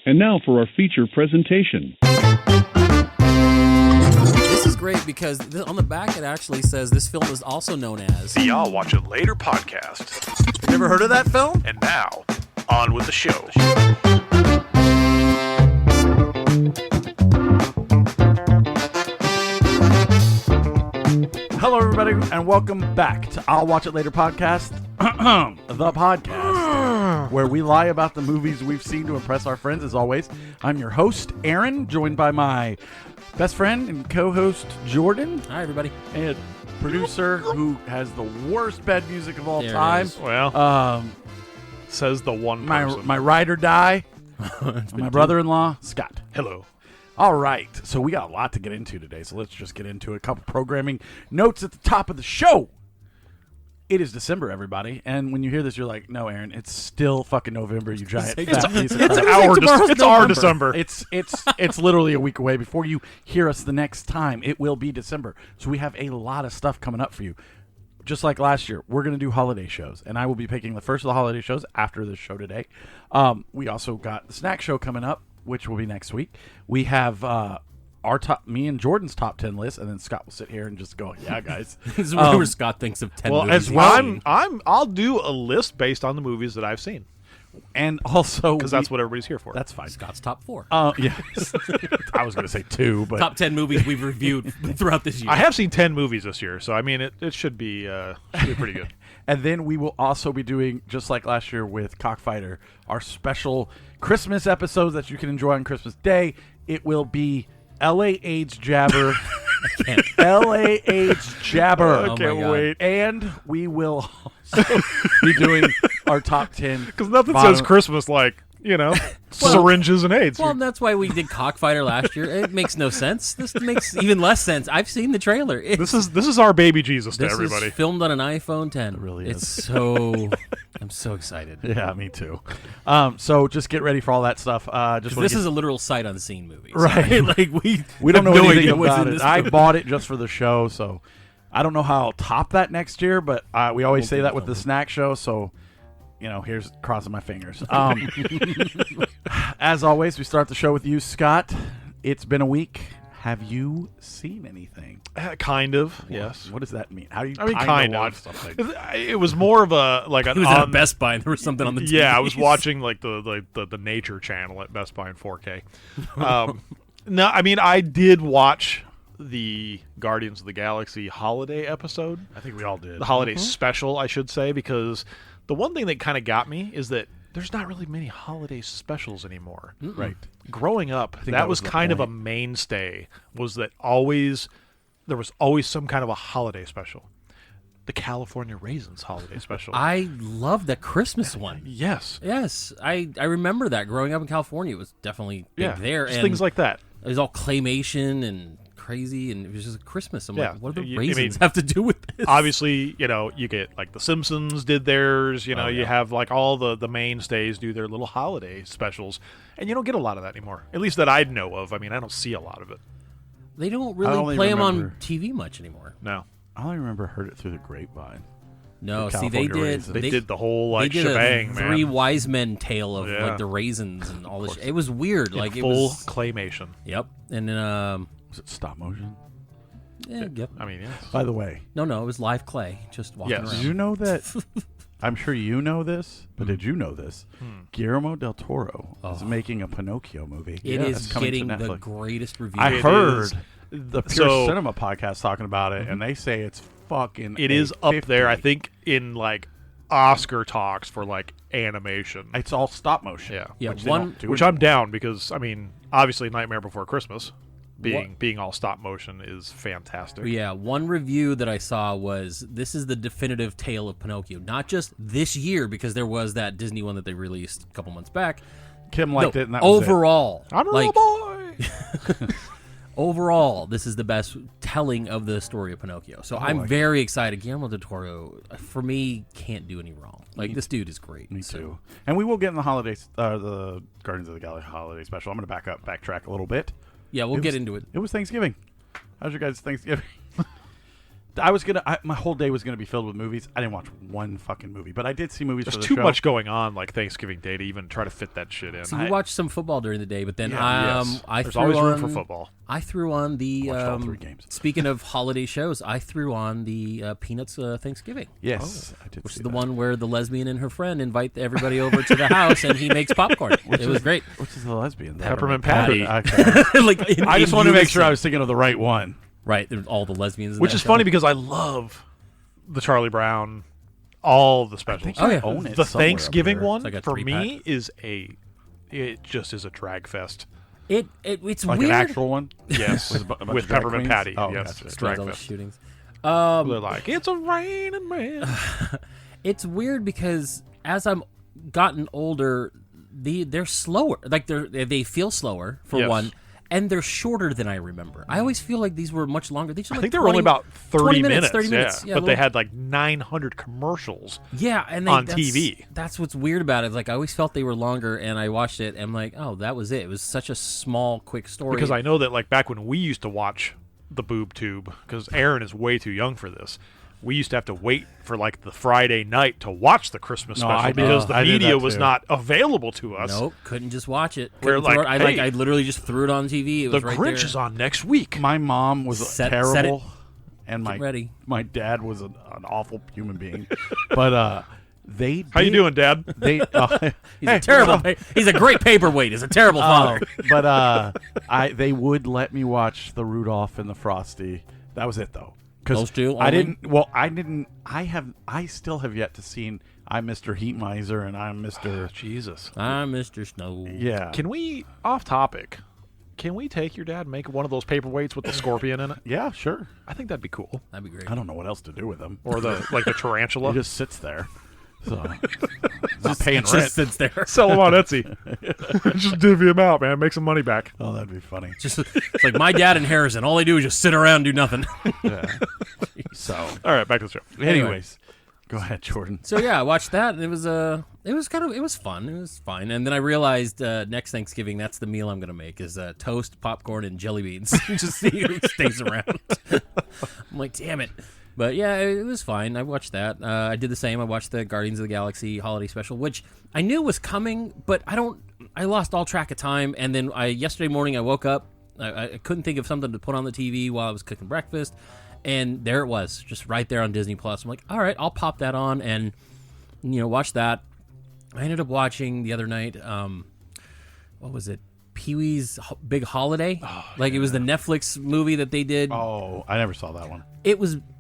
And now for our feature presentation. This is great because on the back it actually says this film is also known as the I'll Watch It Later podcast. You ever heard of that film? And now, on with the show. Hello, everybody, and welcome back to I'll Watch It Later podcast, the podcast, where we lie about the movies we've seen to impress our friends. As always, I'm your host, Aaron, joined by my best friend and co-host, Jordan. Hi, everybody. And producer who has the worst bed music of all There it time. is. Well, says the one person. My ride or die, my brother-in-law, Scott. Hello. All right, so we got a lot to get into today, so let's just get into a couple programming notes at the top of the show. It is December, everybody, and when you hear this, you're like, no, Aaron, it's still fucking November, you giant fat piece of crap. It's our December. It's literally a week away. Before you hear us the next time, it will be December. So we have a lot of stuff coming up for you. Just like last year, we're going to do holiday shows, and I will be picking the first of the holiday shows after this show today. We also got the snack show coming up, which will be next week. We have me and Jordan's top 10 list, and then Scott will sit here and just go, "Yeah, guys." This is where Scott thinks of 10 movies. As well, I'll do a list based on the movies that I've seen, and also because that's what everybody's here for. That's fine. Scott's top 4. Yes. I was going to say 2, but Top 10 movies we've reviewed throughout this year. I have seen 10 movies this year, so I mean, it should be pretty good. And then we will also be doing, just like last year with Cockfighter, our special Christmas episodes that you can enjoy on Christmas Day. It will be L.A. AIDS Jabber. L.A. AIDS Jabber. I can't wait. And we will also be doing our top 10. Because nothing says Christmas like, syringes and AIDS. Well, that's why we did Cockfighter last year. It makes no sense. This makes even less sense. I've seen the trailer. This is our baby Jesus to this everybody. Is filmed on an iPhone 10. It really is. It's so... I'm so excited. Yeah, me too. So just get ready for all that stuff. This is a literal sight unseen movie. Right. Like we don't know no anything idea what's about in it. this I movie. bought it just for the show, so I don't know how I'll top that next year, but we always say that with the snack show, so here's crossing my fingers. As always, we start the show with you, Scott. It's been a week. Have you seen anything? Kind of, yes. What does that mean? How do you kind of watch something? It was more of a like He was at a Best Buy and there was something on the TV. Yeah, I was watching like the Nature Channel at Best Buy in 4K. No, I mean I did watch the Guardians of the Galaxy holiday episode. I think we all did. The holiday special, I should say, because the one thing that kind of got me is that there's not really many holiday specials anymore. Right. Growing up, that was was the kind of a point. mainstay, was that there was always some kind of a holiday special. The California Raisins holiday special. I love the Christmas one. Yes. Yes, I remember that growing up in California. It was definitely big there. Just And things like that. it was all claymation and crazy, and it was just Christmas. I'm Yeah. like, what do the I raisins mean, have to do with this? Obviously, you get like The Simpsons did theirs. You have like all the mainstays do their little holiday specials, and you don't get a lot of that anymore. At least that I know of. I mean, I don't see a lot of it. They don't I only really play them remember- on TV much anymore. No. I only remember heard it through the grapevine. No, The see, they California did. raisins. They did the whole they like did shebang, a man. Three Wise Men tale of Yeah. like the raisins and all this. It was weird. In Like it full was. claymation. Yep. And then Was it stop motion? yep. I mean, yeah. By the way, No, it was live clay, just walking Yes. did around. you know that? I'm sure you know this, but did you know this? Guillermo del Toro is making a Pinocchio movie. It That's is coming to getting the Netflix. greatest review. I It heard is. the Pure So- Cinema podcast talking about it, and they say it's fucking. It is up there, I think, in like Oscar talks for like animation. It's all stop motion. Yeah. Yeah, which they one- don't do Which anymore. I'm down because I mean, obviously, Nightmare Before Christmas being all stop motion is fantastic. Yeah, one review that I saw was this is the definitive tale of Pinocchio. Not just this year, because there was that Disney one that they released a couple months back. Kim liked No, it, and that was overall, I'm a like, little boy. overall, this is the best telling of the story of Pinocchio. So I'm very excited. Guillermo del Toro, for me, can't do any wrong. Like, this dude is great. Me too. And we will get in the holidays, the Guardians of the Galaxy holiday special. I'm going to backtrack a little bit. Yeah, we'll get into it. It was Thanksgiving. How's your guys' Thanksgiving? my whole day was gonna be filled with movies. I didn't watch one fucking movie, but I did see movies. There's for the too show. much going on, like Thanksgiving Day, to even try to fit that shit in. So we watched some football during the day, but then Yes. I There's threw always on, room for football. I threw on the Watched all 3 games. Speaking of holiday shows, I threw on the Peanuts Thanksgiving. Yes, I did. Which see is the that. one where the lesbian and her friend invite everybody over to the house, and he makes popcorn. It was great. Which is the lesbian? Peppermint Patty. Okay. Like I just want to make sure I was thinking of the right one. right. There's all the lesbians, in Which that is show. funny because I love the Charlie Brown, all the specials. Oh, yeah. Own it The somewhere up Thanksgiving here. one like a for 3-pack. me it just is a drag fest. It's Like weird. an actual one. Yes, With a bunch with of drag Peppermint queens? Patty. Oh, Yes, gotcha. it's Explains drag all the fest. shootings. They're like, it's a raining man. It's weird because as I'm gotten older, they're slower. Like they feel slower for Yes. one, and they're shorter than I remember. I always feel like these were much longer. These are I like think they were only 20 about 30 20 minutes. 30 minutes. Yeah, but they little- had like 900 commercials. Yeah, and on that's- TV. That's what's weird about it. It's like I always felt they were longer, and I watched it, and I'm like, oh, that was it. It was such a small, quick story. Because I know that like back when we used to watch the boob tube, because Aaron is way too young for this. We used to have to wait for like the Friday night to watch the Christmas No, special I did. because the I did media that was too. not available to us. nope, couldn't just watch it. We're Couldn't throw like, it. hey, I literally just threw it on TV. It The was right Grinch there. is on next week. My mom was Set terrible, it. and Get ready. my dad was an awful human being. But they How you doing, Dad? They He's a terrible. He's a great paperweight. He's a terrible father. but they would let me watch the Rudolph and the Frosty. That was it though. 'Cause Those two I only? didn't. Well, I didn't. I still have yet to see. I'm Mr. Heat Miser and I'm Mr. Jesus. I'm Mr. Snow. Yeah. Can we, off topic, can we take your dad and make one of those paperweights with the scorpion in it? Yeah, sure. I think that'd be cool. That'd be great. I don't know what else to do with him. Or the the tarantula. He just sits there. So not paying Just rent. sits there. Sell them on Etsy. Just divvy them out, man. Make some money back. Oh, that'd be funny. Just it's like my dad and Harrison. All they do is just sit around and do nothing. So, All right, back to the show. anyways, go ahead, Jordan. So yeah, I watched that, and it was fun. It was fine. And then I realized next Thanksgiving, that's the meal I'm gonna make is toast, popcorn, and jelly beans. Just see who stays around. I'm like, damn it. But yeah, it was fine. I watched that. I did the same. I watched the Guardians of the Galaxy holiday special, which I knew was coming, but I lost all track of time. And then yesterday morning I woke up. I couldn't think of something to put on the TV while I was cooking breakfast. And there it was, just right there on Disney Plus. I'm like, all right, I'll pop that on and watch that. I ended up watching the other night. What was it? Pee-wee's Big Holiday. It was the Netflix movie that they did. Oh, I never saw that one. It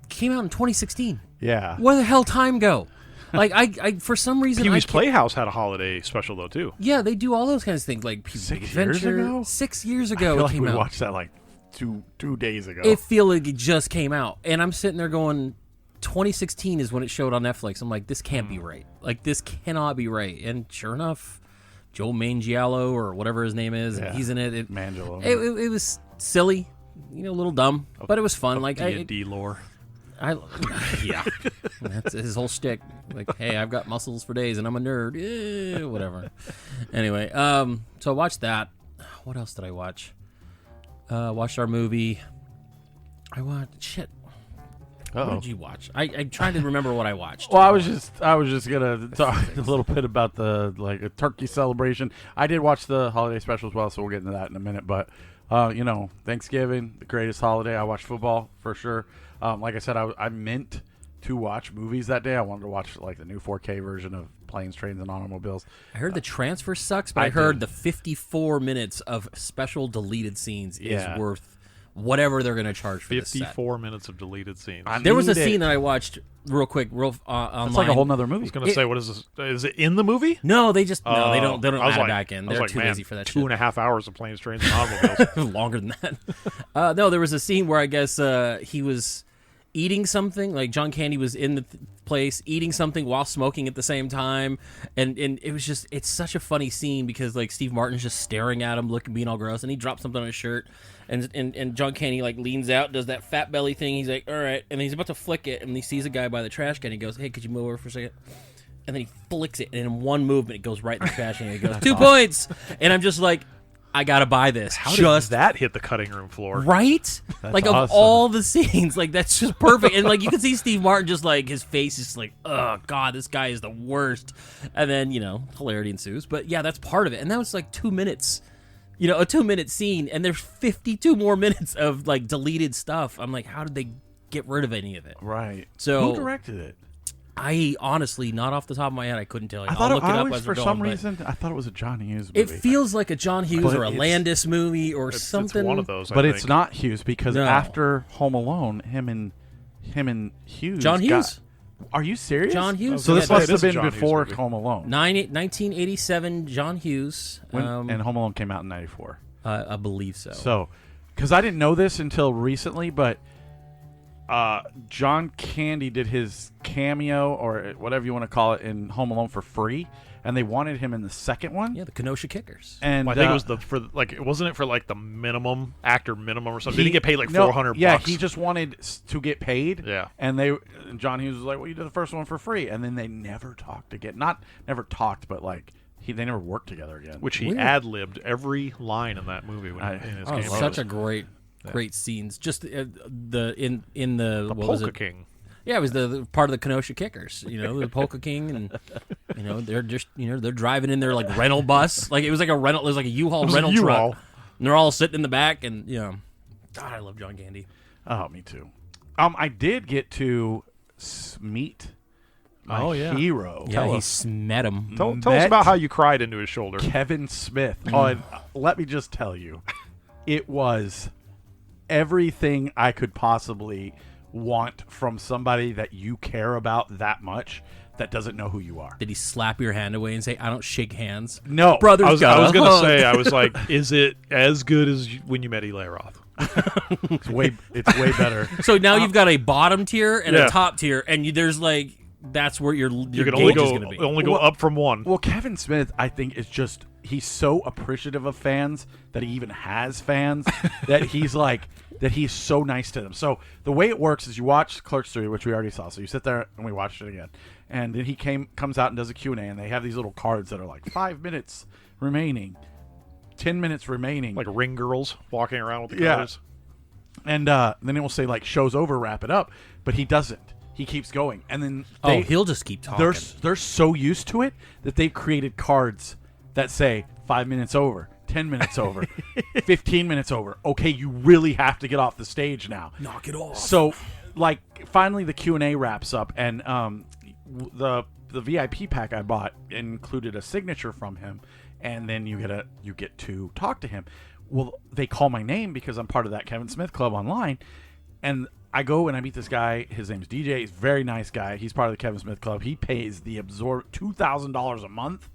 came out in 2016. Yeah. Where the hell time go? Like I for some reason Pee-wee's I can't- Playhouse had a holiday special though too. Yeah, they do all those kinds of things like Pee-wee's Big 6 years Adventure. ago? 6 years I ago feel it like came we out. watched that like two days ago. It feel like it just came out, and I'm sitting there going, 2016 is when it showed on Netflix. I'm like, this can't be right. Like, this cannot be right. And sure enough, Joe Manganiello or whatever his name is, Yeah. he's in it. Mangelo. It was silly, a little dumb, but it was fun. Like D&D lore. yeah, that's his whole shtick. Like, hey, I've got muscles for days, and I'm a nerd. Whatever. Anyway, so I watched that. What else did I watch? Watched our movie. I watched shit. What did you watch? I'm trying to remember what I watched. Well, I was just gonna talk a little bit about the a turkey celebration. I did watch the holiday special as well, so we'll get into that in a minute. But Thanksgiving, the greatest holiday. I watched football for sure. Like I said, I meant to watch movies that day. I wanted to watch the new 4K version of Planes, Trains, and Automobiles. I heard the transfer sucks, but I heard the 54 minutes of special deleted scenes is worth whatever they're going to charge for this set. 54 minutes of deleted scenes. There was a Need it. scene that I watched real quick, online. It's like a whole nother I movie. was going to say, what is this? Is it in the movie? No, they just they don't I was add like, it back in. I was They're like, too man, lazy for that 2.5 hours of Planes, Trains, and Automobiles. shit. Longer than that. No, there was a scene where I guess he was eating something. Like John Candy was in the place eating something while smoking at the same time, and it was just, it's such a funny scene because like Steve Martin's just staring at him, being all gross, and he drops something on his shirt, and John Candy leans out, does that fat belly thing. He's like, all right, and he's about to flick it, and he sees a guy by the trash can. He goes, hey, could you move over for a second? And then he flicks it, and in one movement, it goes right in the trash can. And he goes, 2 points. And I'm just like, I gotta buy this. How does that hit the cutting room floor? Right? Like, awesome. of all the scenes, like, that's just perfect. And, like, you can see Steve Martin just, like, his face is just like, oh, God, this guy is the worst. And then, hilarity ensues. But, yeah, that's part of it. And that was, like, 2 minutes. A 2-minute scene, and there's 52 more minutes of, like, deleted stuff. I'm like, how did they get rid of any of it? Right. So who directed it? I honestly, not off the top of my head, I couldn't tell you. I I'll thought look it up as for we're going, some but reason I thought it was a John Hughes movie. it feels like a John Hughes But or a it's- Landis movie or something. It's one of those, but I it's think. not Hughes because No. after Home Alone, him and Hughes. John Hughes? Are you serious? John Hughes. So this Yeah, must it have is a been John Hughes before movie. Home Alone. 1987, John Hughes. And Home Alone came out in '94. I believe so. So, because I didn't know this until recently, but John Candy did his cameo or whatever you want to call it in Home Alone for free, and they wanted him in the second one. Yeah, the Kenosha Kickers. And Well, I think it was wasn't it for like the minimum actor minimum or something? Did he get paid like no, $400? Yeah, he just wanted to get paid. Yeah. And John Hughes was like, "Well, you did the first one for free," and then they never talked again. Not never talked, but like they never worked together again. which he Weird. ad-libbed every line in that movie in his Oh, cameo. such a great scenes. Just in the what was Polka it? King. Yeah, it was the part of the Kenosha Kickers. The Polka King, and they're just they're driving in their like rental bus. Like it was like a rental. It was like a U-Haul rental U-Haul. truck. And they're all sitting in the back, and God, I love John Candy. Oh, me too. I did get to meet my hero. Yeah, he met him. Tell us Met- about how you cried into his shoulder. Kevin Smith. Oh, and let me just tell you, it was everything I could possibly want from somebody that you care about that much that doesn't know who you are. Did he slap your hand away and say, "I don't shake hands"? No. Brothers I was got going to hug. say, I was like, is it as good as when you met Eli Roth? It's way better. So now you've got a bottom tier and Yeah. a top tier, and there's like that's where your You can gauge is going to be. only go up from one. Well, Kevin Smith, I think, is just he's so appreciative of fans that he even has fans that he's like that he's so nice to them. So the way it works is you watch Clerks 3, which we already saw. So you sit there and we watched it again, and then he comes out and does a Q&A, and they have these little cards that are like 5 minutes remaining, 10 minutes remaining, Like ring girls walking around with the Yeah. colors. and then it will say like show's over, wrap it up, but he doesn't. He keeps going, and then they, he'll just keep talking. they're so used to it that they've created cards that say 5 minutes over, 10 minutes over, 15 minutes over. Okay, you really have to get off the stage now. Knock it off. So, like, finally the Q&A wraps up, and the VIP pack I bought included a signature from him, and then you get to talk to him. Well, they call my name because I'm part of that Kevin Smith Club online, and I go and I meet this guy. His name's DJ. He's a very nice guy. He's part of the Kevin Smith Club. He pays the absorb $2,000 a month,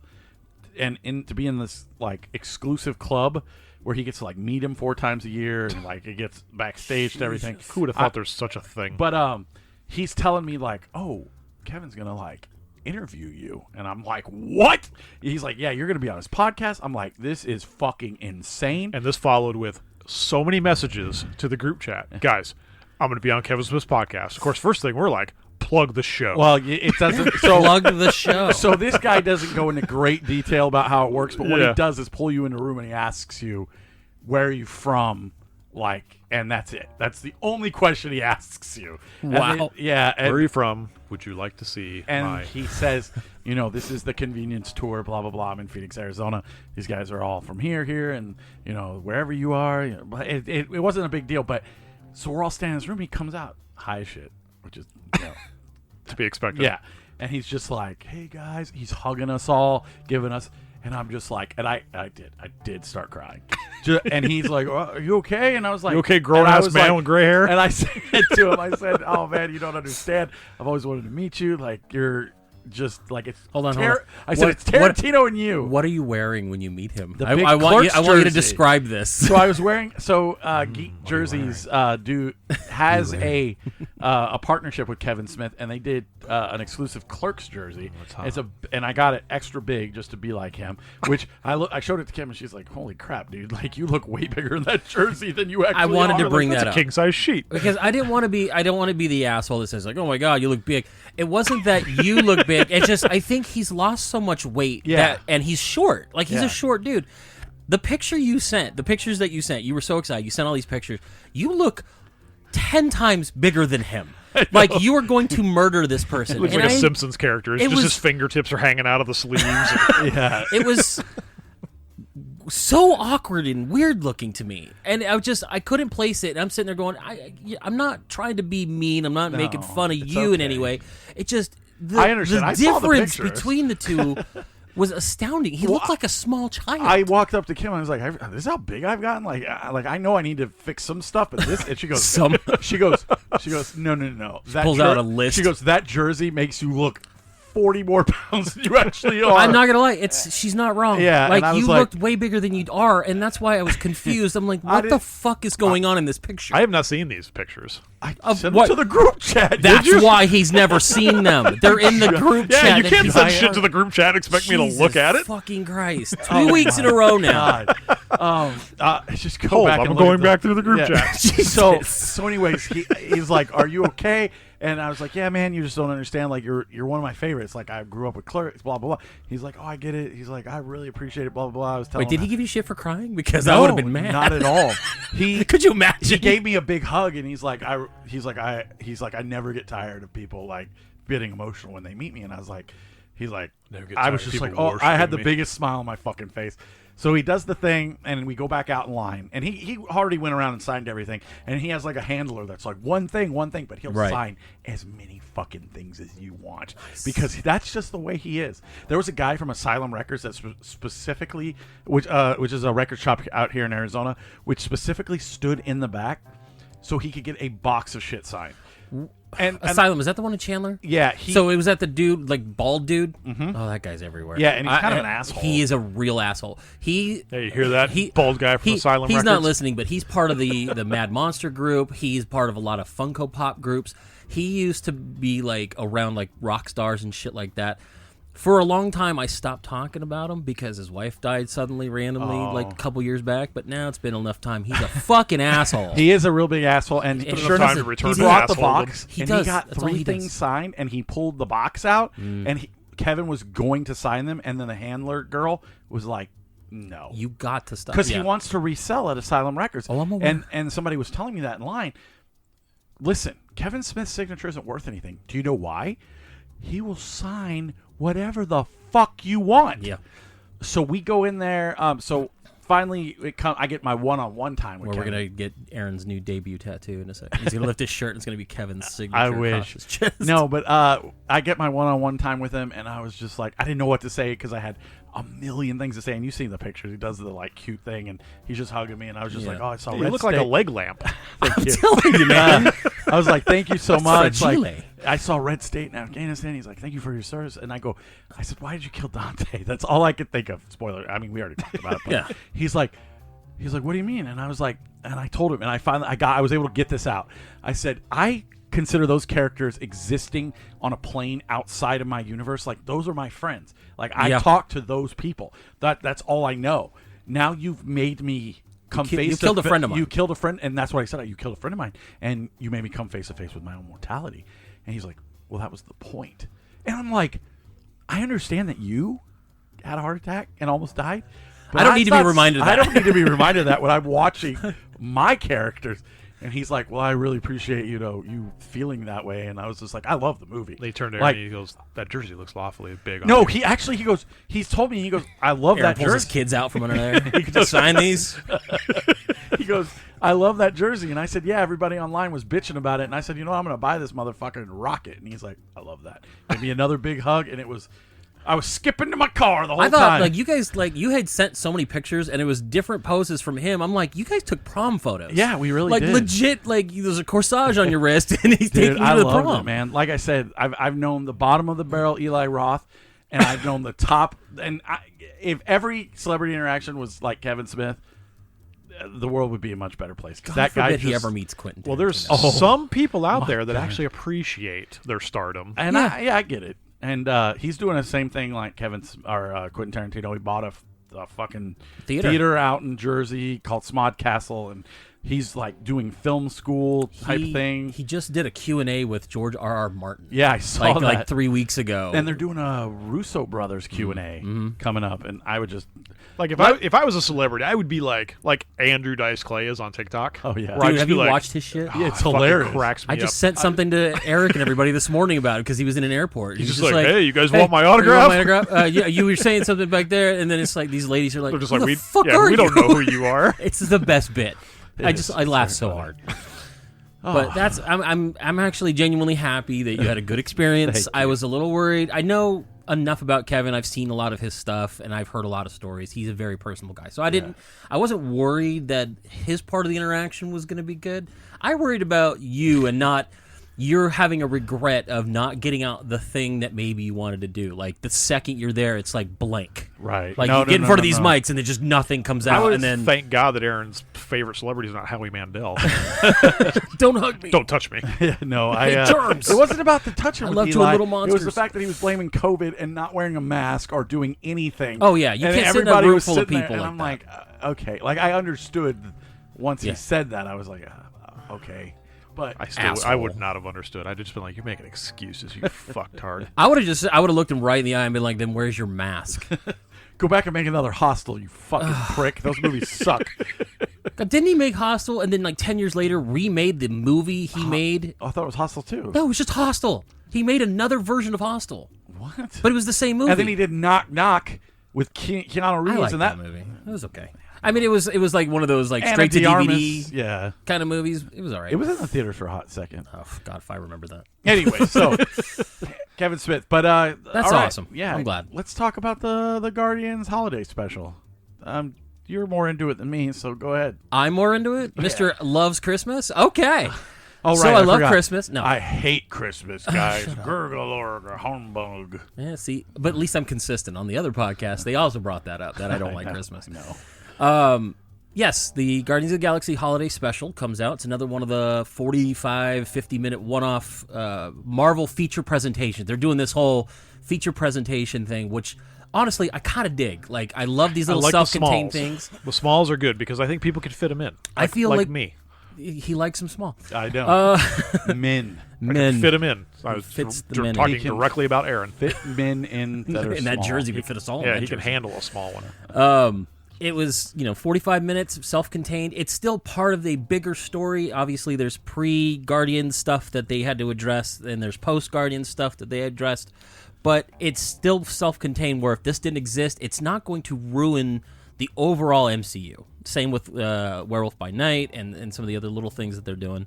and to be in this like exclusive club where he gets to like meet him 4 times a year, and like it gets backstage and everything. Who would have thought there's such a thing? But he's telling me like, oh, Kevin's gonna like interview you, and I'm like, what? He's like, yeah, you're gonna be on his podcast. I'm like, this is fucking insane. And this followed with so many messages to the group chat. Guys, I'm going to be on Kevin Smith's podcast. Of course, first thing we're like, plug the show. Well, it doesn't. So Plug the show. So this guy doesn't go into great detail about how it works, but what Yeah. he does is pull you in a room and he asks you, where are you from? Like, and that's it. That's the only question he asks you. And Wow. then- yeah. Where are And, you from? Would you like to see and my... he says, this is the convenience tour, blah, blah, blah. I'm in Phoenix, Arizona. These guys are all from here, and, wherever you are. But it wasn't a big deal, but so we're all standing in this room. He comes out high as shit, which is, to be expected? yeah. And he's just like, hey, guys. He's hugging us all, giving us. And I'm just like, and I did start crying. And he's like, are you okay? And I was like, You okay, and I grown-ass was man like- with gray hair? And I said to him, I said, oh, man, you don't understand. I've always wanted to meet you. Like, you're just like, it's Hold on. I said, it's Tarantino and you. What are you wearing when you meet him? The I big want you Clerks to jersey. describe this. So I was wearing Geek Jerseys has a partnership with Kevin Smith, and they did an exclusive Clerks jersey. And I got it extra big just to be like him. Which I showed it to Kim, and she's like, "Holy crap, dude! Like you look way bigger in that jersey than you actually." I wanted to are." bring Like, that It's up. a king-size sheet. Because I don't want to be the asshole that says like, "Oh my God, you look big." It wasn't that you look big. It's just I think he's lost so much weight. Yeah. And he's short. Like he's Yeah. a short dude. The picture you sent, the pictures that you sent, you were so excited. You sent all these pictures. You look 10 times bigger than him. Like you are going to murder this person. Looks like a Simpsons character. It's just his fingertips are hanging out of the sleeves. Yeah. It was so awkward and weird looking to me, and I couldn't place it. And I'm sitting there going, I'm not trying to be mean. I'm not making fun of you in any way. It just I understand. The I saw the difference pictures. between the two was astounding. He looked like a small child. I walked up to Kim and I was like, "This is how big I've gotten. Like I know I need to fix some stuff, but this." And she goes, she goes, no. That pulls out a list. She goes, that jersey makes you look 40 more pounds than you actually are. I'm not gonna lie, she's not wrong. Yeah, like and I was you like- looked way bigger than you are, and that's why I was confused. I'm like, what the fuck is going on in this picture? I have not seen these pictures. I Of sent what? them to the group chat. That's why he's never seen them. They're in the group Yeah, chat. you that can't he's send like, shit to the group chat and expect me to Jesus look at it. Fucking Christ! 2 weeks in a row now. Just go Hold, back. I'm and going look at back through the group chat. So anyways, he's like, "Are you okay?" And I was like, "Yeah, man, you just don't understand. Like, you're one of my favorites. Like, I grew up with Clerks, blah blah blah." He's like, "Oh, I get it." He's like, "I really appreciate it, blah blah blah." I was telling Wait, did him he give you shit for crying? Because No, I would have been mad. Not at all. Could you imagine? He gave me a big hug, and he's like, I never get tired of people like getting emotional when they meet me, and I was like, I was just like, oh, I had the biggest smile on my fucking face. So he does the thing, and we go back out in line, and he already went around and signed everything, and he has like a handler that's like one thing, but he'll sign as many fucking things as you want because that's just the way he is. There was a guy from Asylum Records that specifically, which is a record shop out here in Arizona, which specifically stood in the back so he could get a box of shit signed. And Asylum, is that the one in Chandler? Yeah. So it was that the dude, like bald dude? Mm-hmm. Oh, that guy's everywhere. Yeah, and he's kind of an asshole. He is a real asshole. Hey, you hear that? Bald guy from Asylum He's Records? not listening, but he's part of the Mad Monster group. He's part of a lot of Funko Pop groups. He used to be like around like rock stars and shit like that. For a long time, I stopped talking about him because his wife died suddenly, randomly, like a couple years back. But now it's been enough time. He's a fucking asshole. He is a real big asshole, and Sure time to return he to brought the asshole box, He and does. he got That's all 3 he things does. signed, and he pulled the box out, and Kevin was going to sign them, and then the handler girl was like, no. You got to stop. Because he wants to resell at Asylum Records. Oh, I'm aware. And somebody was telling me that in line. Listen, Kevin Smith's signature isn't worth anything. Do you know why? He will sign whatever the fuck you want. Yeah. So we go in there. So finally, I get my one-on-one time with Where we're Kevin. going to get Aaron's new debut tattoo in a second. He's going to lift his shirt and it's going to be Kevin's signature I across wish. his chest. No, but I get my one-on-one time with him, and I was just like, I didn't know what to say because I had a million things to say. And you see the pictures; he does the like cute thing, and he's just hugging me, and I was just like, oh, I saw. You Red look like a State. leg lamp. Thank you. telling you, man. I was like, thank you so much. fragile. Like, I saw Red State in Afghanistan. He's like, thank you for your service. And I said, why did you kill Dante? That's all I could think of. Spoiler. I mean, we already talked about it. But Yeah. He's like, what do you mean? And I was like, and I told him, and I was able to get this out. I said, I consider those characters existing on a plane outside of my universe. Like, those are my friends. Like, I talk to those people. That's all I know. Now you've made me come face. You killed a friend of mine. You killed a friend, and that's what I said. You killed a friend of mine, and you made me come face to face with my own mortality. And he's like, well, that was the point. And I'm like, I understand that you had a heart attack and almost died. But I don't need to be reminded of that. I don't need to be reminded of that when I'm watching my characters. And he's like, well, I really appreciate, you feeling that way. And I was just like, I love the movie. They turned to like, Aaron and he goes, that jersey looks awfully big on no, you. he's told me, he goes, I love Aaron that pulls his jersey. kids out from under there. You can just sign these. He goes, I love that jersey. And I said, yeah, everybody online was bitching about it. And I said, I'm going to buy this motherfucker and rock it. And he's like, I love that. Give me another big hug. And I was skipping to my car the whole I thought, time. like, you guys, like, you had sent so many pictures, and it was different poses from him. I'm like, you guys took prom photos. Yeah, we really like, did. legit, like, there's a corsage on your wrist, and he's Dude, taking you I to the loved prom. it, man. Like I said, I've known the bottom of the barrel Eli Roth, and I've known the top. And if every celebrity interaction was like Kevin Smith, the world would be a much better place. God That guy forbid he just- ever meets Quentin. Well, there's Tarantino. some people out there that God. actually appreciate their stardom. And I get it. And he's doing the same thing like Quentin Tarantino. He bought a fucking Theater. theater out in Jersey called Smod Castle, and He's like doing film school type thing. He just did a Q&A with George R.R. Martin. Yeah, I saw that. Like 3 weeks ago. And they're doing a Russo brothers Q&A coming up, and I would just Like if I was a celebrity, I would be like Andrew Dice Clay is on TikTok. Oh yeah, Dude, have you watched his shit? Yeah, it's it fucking hilarious. cracks me I just up. sent something to Eric and everybody this morning about it because he was in an airport. He's just like, hey, you guys want my autograph? You want my autograph? Yeah, you were saying something back there, and then it's like these ladies are like, They're just who like, the fuck are we you? don't know who you are. It's the best bit. It's I laugh very so funny. hard. But that's I'm actually genuinely happy that you had a good experience. I was a little worried. I know enough about Kevin. I've seen a lot of his stuff and I've heard a lot of stories. He's a very personable guy. So I wasn't worried that his part of the interaction was going to be good. I worried about you and not you're having a regret of not getting out the thing that maybe you wanted to do. Like the second you're there, it's like blank. Right. Like you get in front of these mics and then just nothing comes I out. would And then thank God that Aaron's favorite celebrity is not Howie Mandel. don't hug me. Don't touch me. No, germs. it wasn't about the touching. I with love to Eli. little It was monsters. the fact that he was blaming COVID and not wearing a mask or doing anything. Oh, yeah. You And can't sit in a everybody room was full of sitting there, people and like I'm that. like, okay. Like I understood once Yeah. he said that. I was like, okay. But I would not have understood. I'd just been like, you're making excuses, you fucktard. I would have looked him right in the eye and been like, then where's your mask? go back and make another Hostel, you fucking prick. Those movies suck. God, didn't he make Hostel and then like 10 years later remade the movie he made? I thought it was Hostel too. No, it was just Hostel. He made another version of Hostel. What? But it was the same movie. And then he did Knock Knock with Keanu Reeves I liked and that movie. It was okay. I mean, it was like one of those like Anna straight to de DVD Armas, yeah. kind of movies. It was all right. It was in the theaters for a hot second. Oh God, if I remember that. Anyway, so Kevin Smith, but That's all right, awesome. Yeah, I'm glad. Let's talk about the Guardians holiday special. You're more into it than me, so go ahead. I'm more into it. Mr. Loves Christmas. Okay. Oh, So right, I love forgot. Christmas. No. I hate Christmas, guys. Gurgle or humbug. Yeah, see, but at least I'm consistent. On the other podcast, they also brought that up, that I don't like know, Christmas. No. Yes, the Guardians of the Galaxy Holiday Special comes out. It's another one of the 45, 50-minute one-off Marvel feature presentations. They're doing this whole feature presentation thing, which, honestly, I kind of dig. Like, I love these little I like self-contained the things. smalls. The smalls are good because I think people could fit them in. I feel like me. He likes them small. I don't. Men. Men. Fit them in. I was Fits the talking men. He can directly about Aaron. Fit men in that are in that small. jersey would fit us all. in Yeah, that he can jersey. handle a small one. It was, 45 minutes, self-contained. It's still part of the bigger story. Obviously, there's pre-Guardian stuff that they had to address, and there's post-Guardian stuff that they addressed. But it's still self-contained, where if this didn't exist, it's not going to ruin the overall MCU. Same with Werewolf by Night and some of the other little things that they're doing.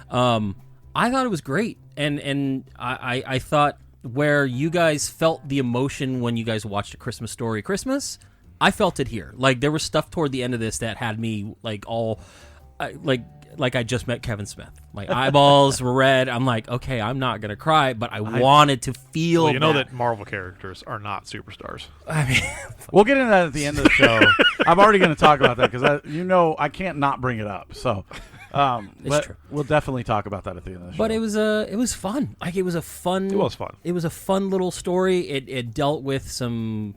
I thought it was great. And I thought where you guys felt the emotion when you guys watched A Christmas Story Christmas, I felt it here. Like, there was stuff toward the end of this that had me, like, all... like I just met Kevin Smith. My eyeballs were red. I'm like, okay, I'm not going to cry, but I wanted to feel Well, you know that Marvel characters are not superstars. I mean, We'll get into that at the end of the show. I'm already going to talk about that because I can't not bring it up. So, but true. we'll definitely talk about that at the end of the show. but it was fun. Like, it was a fun... It was fun. It was a fun little story. It dealt with some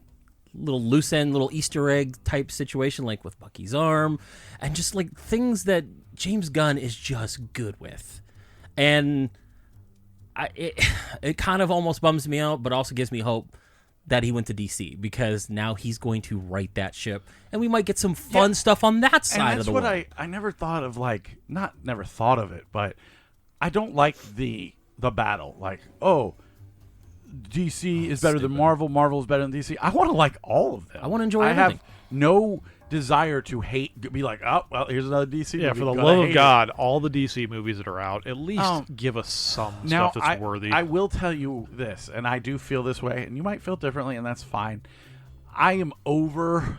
little loose end, little Easter egg type situation, like with Bucky's arm, and just like things that James Gunn is just good with. And it kind of almost bums me out, but also gives me hope that he went to DC, because now he's going to right that ship, and we might get some fun stuff on that side of the world. And that's what I never thought of, like, not never thought of it, but I don't like the battle. Like, oh, DC is better than Marvel, Marvel is better than DC. I want to like all of them. I want to enjoy I everything. have no desire to hate, be like, oh, well, here's another DC Yeah, movie. for the Gotta love hate of it. God, all the DC movies that are out, at least Um, give us some Now, stuff that's worthy. I will tell you this, and I do feel this way, and you might feel differently, and that's fine. I am over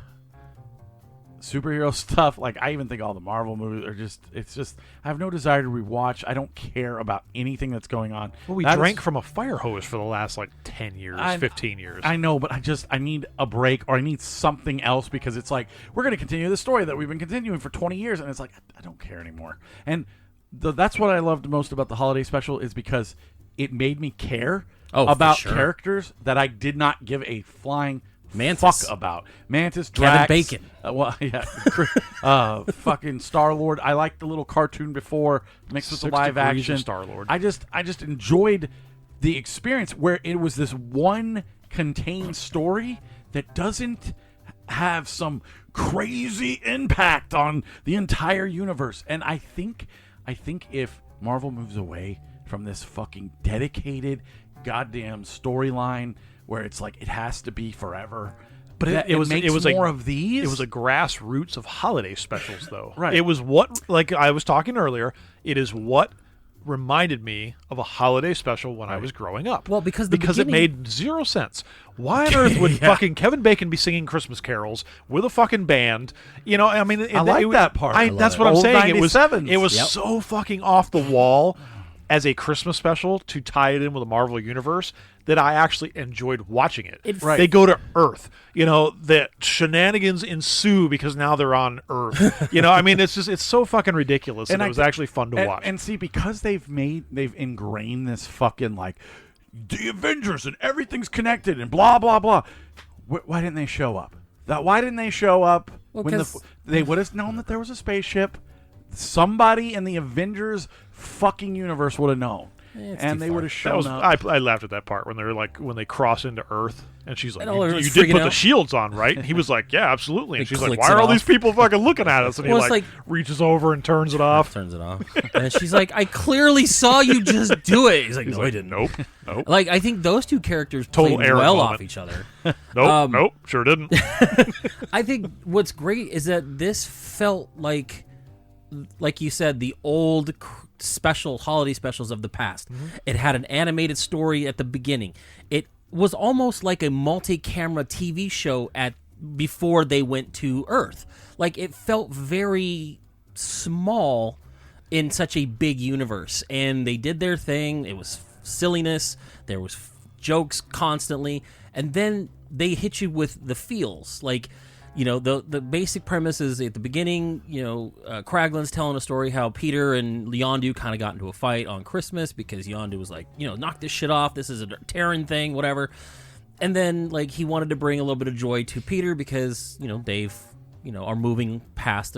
superhero stuff. Like, I even think all the Marvel movies are it's just, I have no desire to rewatch. I don't care about anything that's going on. Well, we That's- drank from a fire hose for the last, 10 years, 15 years. I know, but I need a break, or I need something else, because it's like, we're going to continue the story that we've been continuing for 20 years, and it's like, I don't care anymore. And that's what I loved most about the holiday special, is because it made me care Oh, for about sure. characters that I did not give a flying Mantis. fuck about. Mantis, Kevin Drax, Bacon. Fucking Star-Lord. I liked the little cartoon before mixed with the 6 live Degrees action. of Star-Lord. I just enjoyed the experience where it was this one contained story that doesn't have some crazy impact on the entire universe. And I think if Marvel moves away from this fucking dedicated goddamn storyline where it's like it has to be forever, but it makes more of these. It was a grassroots of holiday specials, though. Right. It was what, like I was talking earlier, it is what reminded me of a holiday special when I was growing up. Well, because it made zero sense. Why on earth would fucking Kevin Bacon be singing Christmas carols with a fucking band? You know, I mean, I like that part. That's what I'm Old saying. 97s. It was so fucking off the wall as a Christmas special to tie it in with the Marvel Universe that I actually enjoyed watching it. They go to Earth. You know, the shenanigans ensue because now they're on Earth. You know, I mean, it's so fucking ridiculous, and it was actually fun to watch. And see, because they've ingrained this fucking like the Avengers and everything's connected and blah blah blah. Why didn't they show up? Why didn't they show up when they would have known that there was a spaceship? Somebody in the Avengers fucking universe would have known. And they would have shown up. I laughed at that part when they're like when they cross into Earth, and she's like, And "You did put the shields on, right?" And he was like, "Yeah, absolutely." And she's like, "Why are all these people fucking looking at us?" And Well, he it's like reaches over and turns it off. Turns it off. And she's like, I clearly saw you just do it. He's like, no, I didn't. Nope. Like, I think those two characters Total played Aaron well moment. off each other. Nope, sure didn't. I think what's great is that this felt like you said, the old holiday specials of the past. Mm-hmm. It had an animated story at the beginning. It was almost like a multi-camera TV show before they went to Earth. Like, it felt very small in such a big universe, and they did their thing. It was silliness. There was jokes constantly, and then they hit you with the feels. Like, you know, the basic premise is at the beginning, you know, Kraglin's telling a story how Peter and Yondu kind of got into a fight on Christmas because Yondu was like, you know, knock this shit off. This is a Terran thing, whatever. And then, like, he wanted to bring a little bit of joy to Peter because, you know, they've, you know, are moving past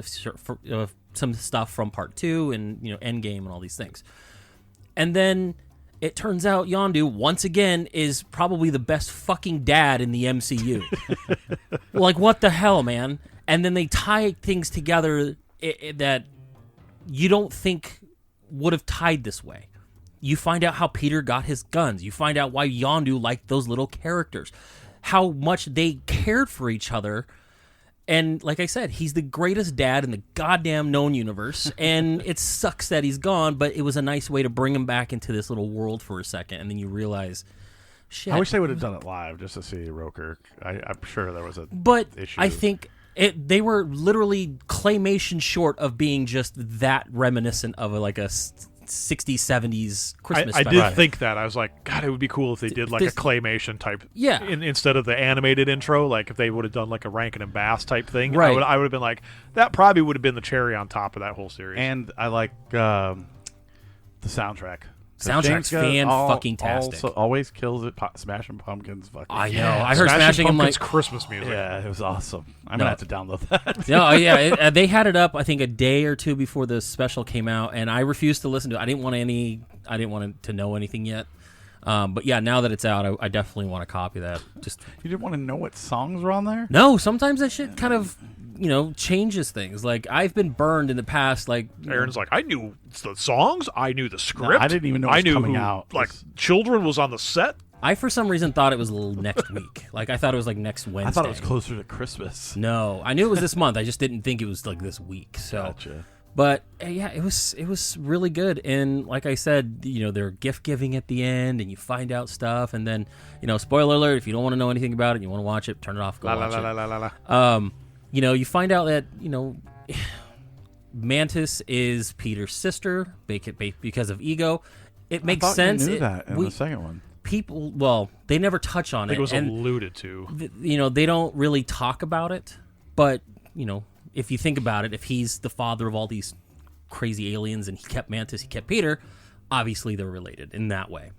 some stuff from Part 2 and, you know, Endgame and all these things. And then it turns out Yondu, once again, is probably the best fucking dad in the MCU. Like, what the hell, man? And then they tie things together that you don't think would have tied this way. You find out how Peter got his guns. You find out why Yondu liked those little characters. How much they cared for each other. And like I said, he's the greatest dad in the goddamn known universe, and it sucks that he's gone, but it was a nice way to bring him back into this little world for a second, and then you realize, shit. I wish they would have done it live just to see Roker. I'm sure there was issue. I think they were literally claymation short of being just that reminiscent of a 60s, 70s Christmas I special. did think that. I was like, God, it would be cool if they did like a claymation type. Yeah. Instead of the animated intro, like if they would have done like a Rankin and Bass type thing. Right. I would have been like, that probably would have been the cherry on top of that whole series. And I like the soundtrack. Soundtrack's fan-fucking-tastic. Also always kills it. Smashing Pumpkins. Fucking. I know. I heard Smashing Pumpkins like Christmas music. Yeah, it was awesome. I'm gonna have to download that. No, yeah, they had it up. I think a day or two before the special came out, and I refused to listen to it. I didn't want to know anything yet. But yeah, now that it's out, I definitely want to copy that. Just you didn't want to know what songs were on there? No, sometimes that shit kind of, you know, changes things. Like, I've been burned in the past. Like, Aaron's like, I knew the songs, I knew the script. No, I didn't even know it was coming out. Like, Children was on the set. I, for some reason, thought it was next week. Like, I thought it was like next Wednesday. I thought it was closer to Christmas. No, I knew it was this month. I just didn't think it was like this week. So. Gotcha. But yeah, it was really good, and like I said, you know, they're gift giving at the end, and you find out stuff, and then, you know, spoiler alert, if you don't want to know anything about it, you want to watch it, turn it off, go watch it. You know, you find out that, you know, Mantis is Peter's sister because of ego. It makes sense. You knew that in the second one. People, well, they never touch on it. It was alluded to. You know, they don't really talk about it, but you know. If you think about it, if he's the father of all these crazy aliens and he kept Mantis, he kept Peter, obviously they're related in that way.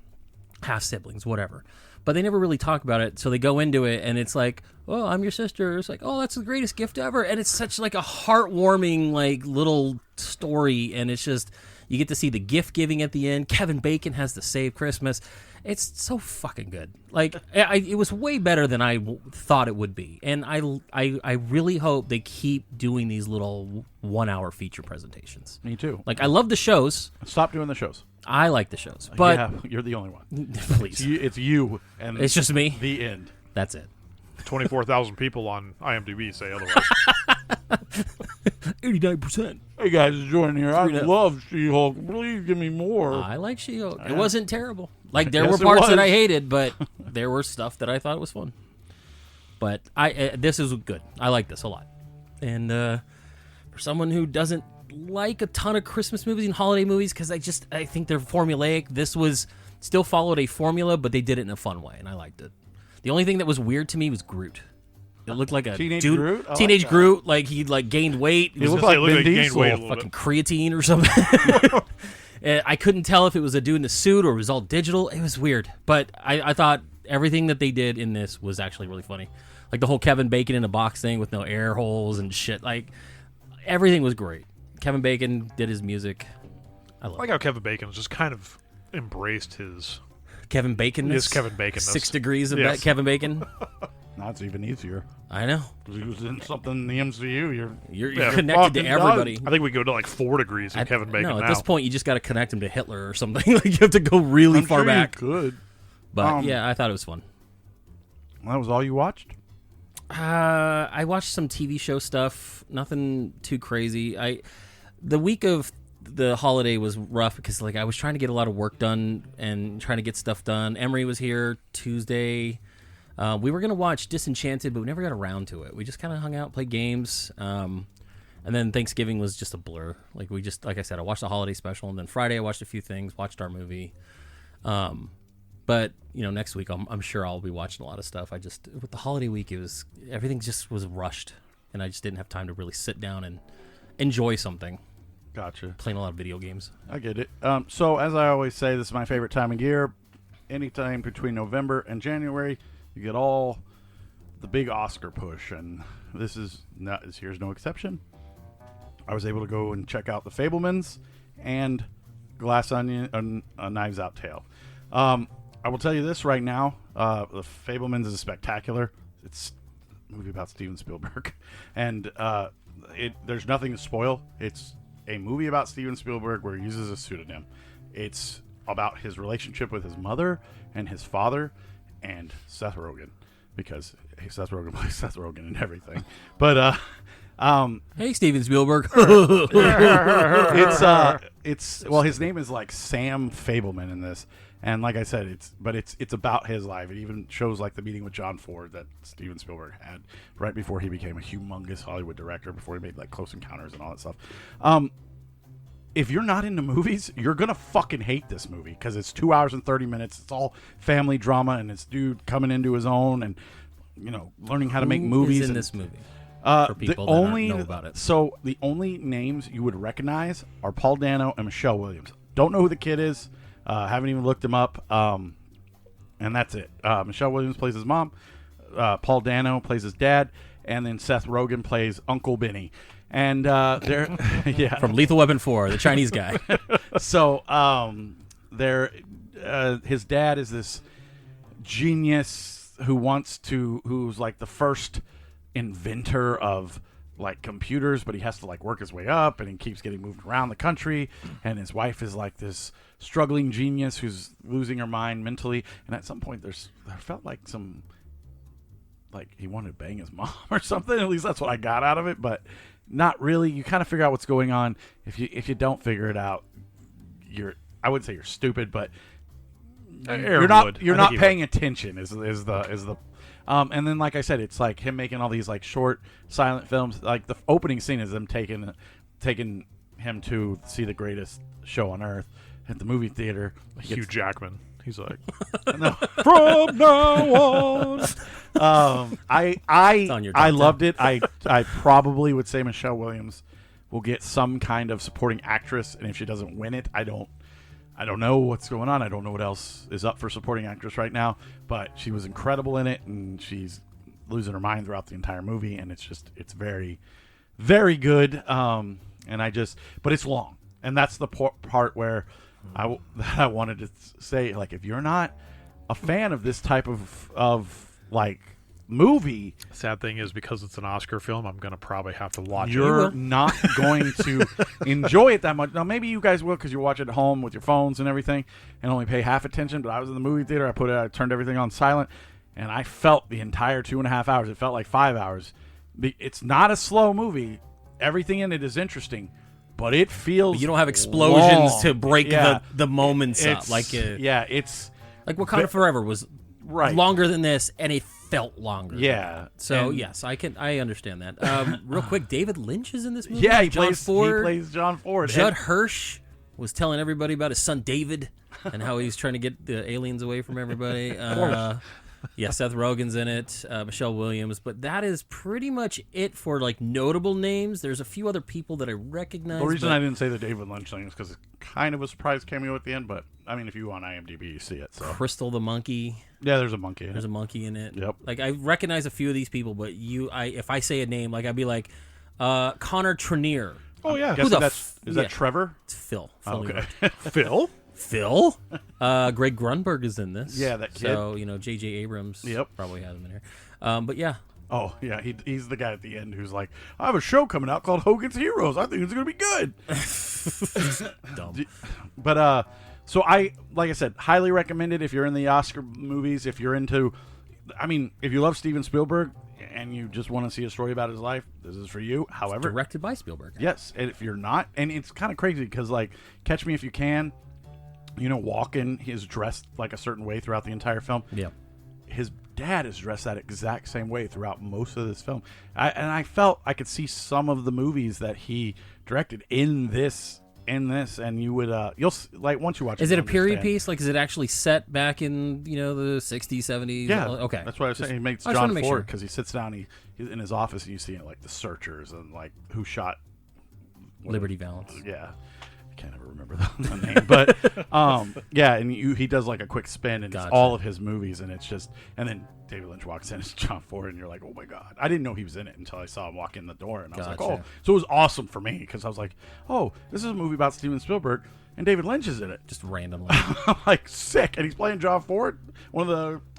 Half siblings, whatever. but they never really talk about it. So they go into it, and it's like, oh, I'm your sister. It's like, oh, that's the greatest gift ever. And it's such like a heartwarming like little story, and it's just, you get to see the gift giving at the end. Kevin Bacon has to save Christmas. It's so fucking good. Like, it was way better than I thought it would be. And I really hope they keep doing these little 1 hour feature presentations. Me too. Like, I love the shows. Stop doing the shows. I like the shows. But yeah, you're the only one. Please. It's you. And it's just me. The end. That's it. 24,000 people on IMDb say otherwise. 89%. Hey guys, joining here. I love She-Hulk. Please give me more. I like She-Hulk. It wasn't terrible. Like, there Yes, were it parts was. that I hated, but there were stuff that I thought was fun. But this is good. I like this a lot. And for someone who doesn't like a ton of Christmas movies and holiday movies, because I think they're formulaic, this was still followed a formula, but they did it in a fun way, and I liked it. The only thing that was weird to me was Groot. It looked like a Teenage dude, Groot? I teenage like that. Groot, like he like gained weight. He looked like Vin gained Diesel. weight a little Fucking bit. creatine or something. And I couldn't tell if it was a dude in a suit or it was all digital. It was weird. But I thought everything that they did in this was actually really funny. Like the whole Kevin Bacon in a box thing with no air holes and shit. Like, everything was great. Kevin Bacon did his music. I love I like it. how Kevin Bacon just kind of embraced his Kevin Bacon. His Kevin Bacon-ness. 6 degrees of Yes. Kevin Bacon. That's even easier. I know. If he was in something in the MCU, You're Yeah. connected to fucking everybody. I think we go to like 4 degrees in Kevin Bacon No, now. at this point, you just got to connect him to Hitler or something. Like, you have to go really I'm far sure back. You could. But yeah, I thought it was fun. That was all you watched? I watched some TV show stuff. Nothing too crazy. The week of the holiday was rough because like I was trying to get a lot of work done and trying to get stuff done. Emery was here Tuesday. We were gonna watch Disenchanted, but we never got around to it. We just kind of hung out, played games, and then Thanksgiving was just a blur. Like like I said, I watched the holiday special, and then Friday I watched a few things, watched our movie. But next week I'm sure I'll be watching a lot of stuff. With the holiday week, everything just was rushed, and I just didn't have time to really sit down and enjoy something. Gotcha. Playing a lot of video games. I get it. So, as I always say, this is my favorite time of year. Anytime between November and January, you get all the big Oscar push, and here's no exception. I was able to go and check out The Fabelmans and Glass Onion and Knives Out Tale. I will tell you this right now: The Fabelmans is spectacular. It's a movie about Steven Spielberg, and there's nothing to spoil. It's a movie about Steven Spielberg where he uses a pseudonym. It's about his relationship with his mother and his father and Seth Rogen, because Seth Rogen plays Seth Rogen in everything. But Hey, Steven Spielberg. well, his name is like Sam Fabelman in this, and like I said, it's about his life. It even shows like the meeting with John Ford that Steven Spielberg had right before he became a humongous Hollywood director, before he made like Close Encounters and all that stuff. If you're not into movies, you're gonna fucking hate this movie because it's 2 hours and 30 minutes. It's all family drama, and it's dude coming into his own and learning how to make movies. Who is in and, this movie? For people that don't know about it. So the only names you would recognize are Paul Dano and Michelle Williams. Don't know who the kid is. Haven't even looked him up. And that's it. Michelle Williams plays his mom. Paul Dano plays his dad. And then Seth Rogen plays Uncle Benny. And they're yeah. From Lethal Weapon 4, the Chinese guy. So his dad is this genius who's like the first inventor of like computers, but he has to like work his way up, and he keeps getting moved around the country. And his wife is like this struggling genius who's losing her mind mentally. And at some point, there felt like he wanted to bang his mom or something. At least that's what I got out of it, but not really. You kind of figure out what's going on. If you don't figure it out, I wouldn't say you're stupid, but you're not paying attention. Is the and then, like I said, it's like him making all these like short silent films. Like the opening scene is them taking him to see the greatest show on earth at the movie theater. Hugh Jackman. He's like, no. From now on. I loved it. I probably would say Michelle Williams will get some kind of supporting actress, and if she doesn't win it, I don't I don't know what's going on. I don't know what else is up for supporting actress right now, but she was incredible in it, and she's losing her mind throughout the entire movie, and it's very, very good. But it's long, and that's the part where I wanted to say, like, if you're not a fan of this type of like movie, sad thing is, because it's an Oscar film, I'm gonna probably have to watch it. You're not going to enjoy it that much. Now, maybe you guys will because you watch it at home with your phones and everything and only pay half attention. But I was in the movie theater. I turned everything on silent, and I felt the entire 2.5 hours. It felt like 5 hours. It's not a slow movie. Everything in it is interesting, but it feels But you don't have explosions long. to break Yeah. the moments up. It's Like Wakanda Forever was right. longer than this, and it felt longer. Yeah. So And- yes, I understand that. Real quick, David Lynch is in this movie. Yeah, he John Ford. plays John Ford. Judd And- Hirsch was telling everybody about his son David and how he's trying to get the aliens away from everybody. Yeah, Seth Rogen's in it, Michelle Williams, but that is pretty much it for like notable names. There's a few other people that I recognize. The reason but I didn't say the David Lynch thing is because it's kind of a surprise cameo at the end, but I mean, if you go on IMDb, you see it. So Crystal the monkey. yeah, there's a monkey in There's it. a monkey in it. Yep. Like I recognize a few of these people, but if I say a name, like I'd be like Connor Trenier. Oh yeah, Who the Is yeah. that Trevor? It's Phil. Okay. Phil. Phil. Greg Grunberg is in this. Yeah, that kid. So J.J. Abrams. Yep. Probably has him in here. But yeah. Oh yeah, he's the guy at the end who's like, I have a show coming out called Hogan's Heroes. I think it's gonna be good. Dumb. But so like I said, highly recommended if you're in the Oscar movies. If you're into, I mean, if you love Steven Spielberg and you just want to see a story about his life, this is for you. However, Directed by Spielberg. yes, and if you're not, and it's kind of crazy because like Catch Me If You Can, Walken is dressed like a certain way throughout the entire film. Yeah. His dad is dressed that exact same way throughout most of this film. I felt I could see some of the movies that he directed in this, and you would you'll like once you watch. Is it, it a you'll period understand. piece? Like, is it actually set back in the 60s, 70s? Yeah. Okay. That's what I was saying. He makes I just wanna John make Ford sure. because he sits down. He's in his office and you see like the searchers and like who shot Liberty Valance. Yeah. I can't ever remember the name, but yeah, and he does like a quick spin, and Gotcha. it's all of his movies, and it's just, and then David Lynch walks in as John Ford, and you're like, oh my god, I didn't know he was in it until I saw him walk in the door, and I was like, Gotcha. oh, so it was awesome for me because I was like, oh, this is a movie about Steven Spielberg, and David Lynch is in it. Just randomly. I'm like, sick, and he's playing John Ford,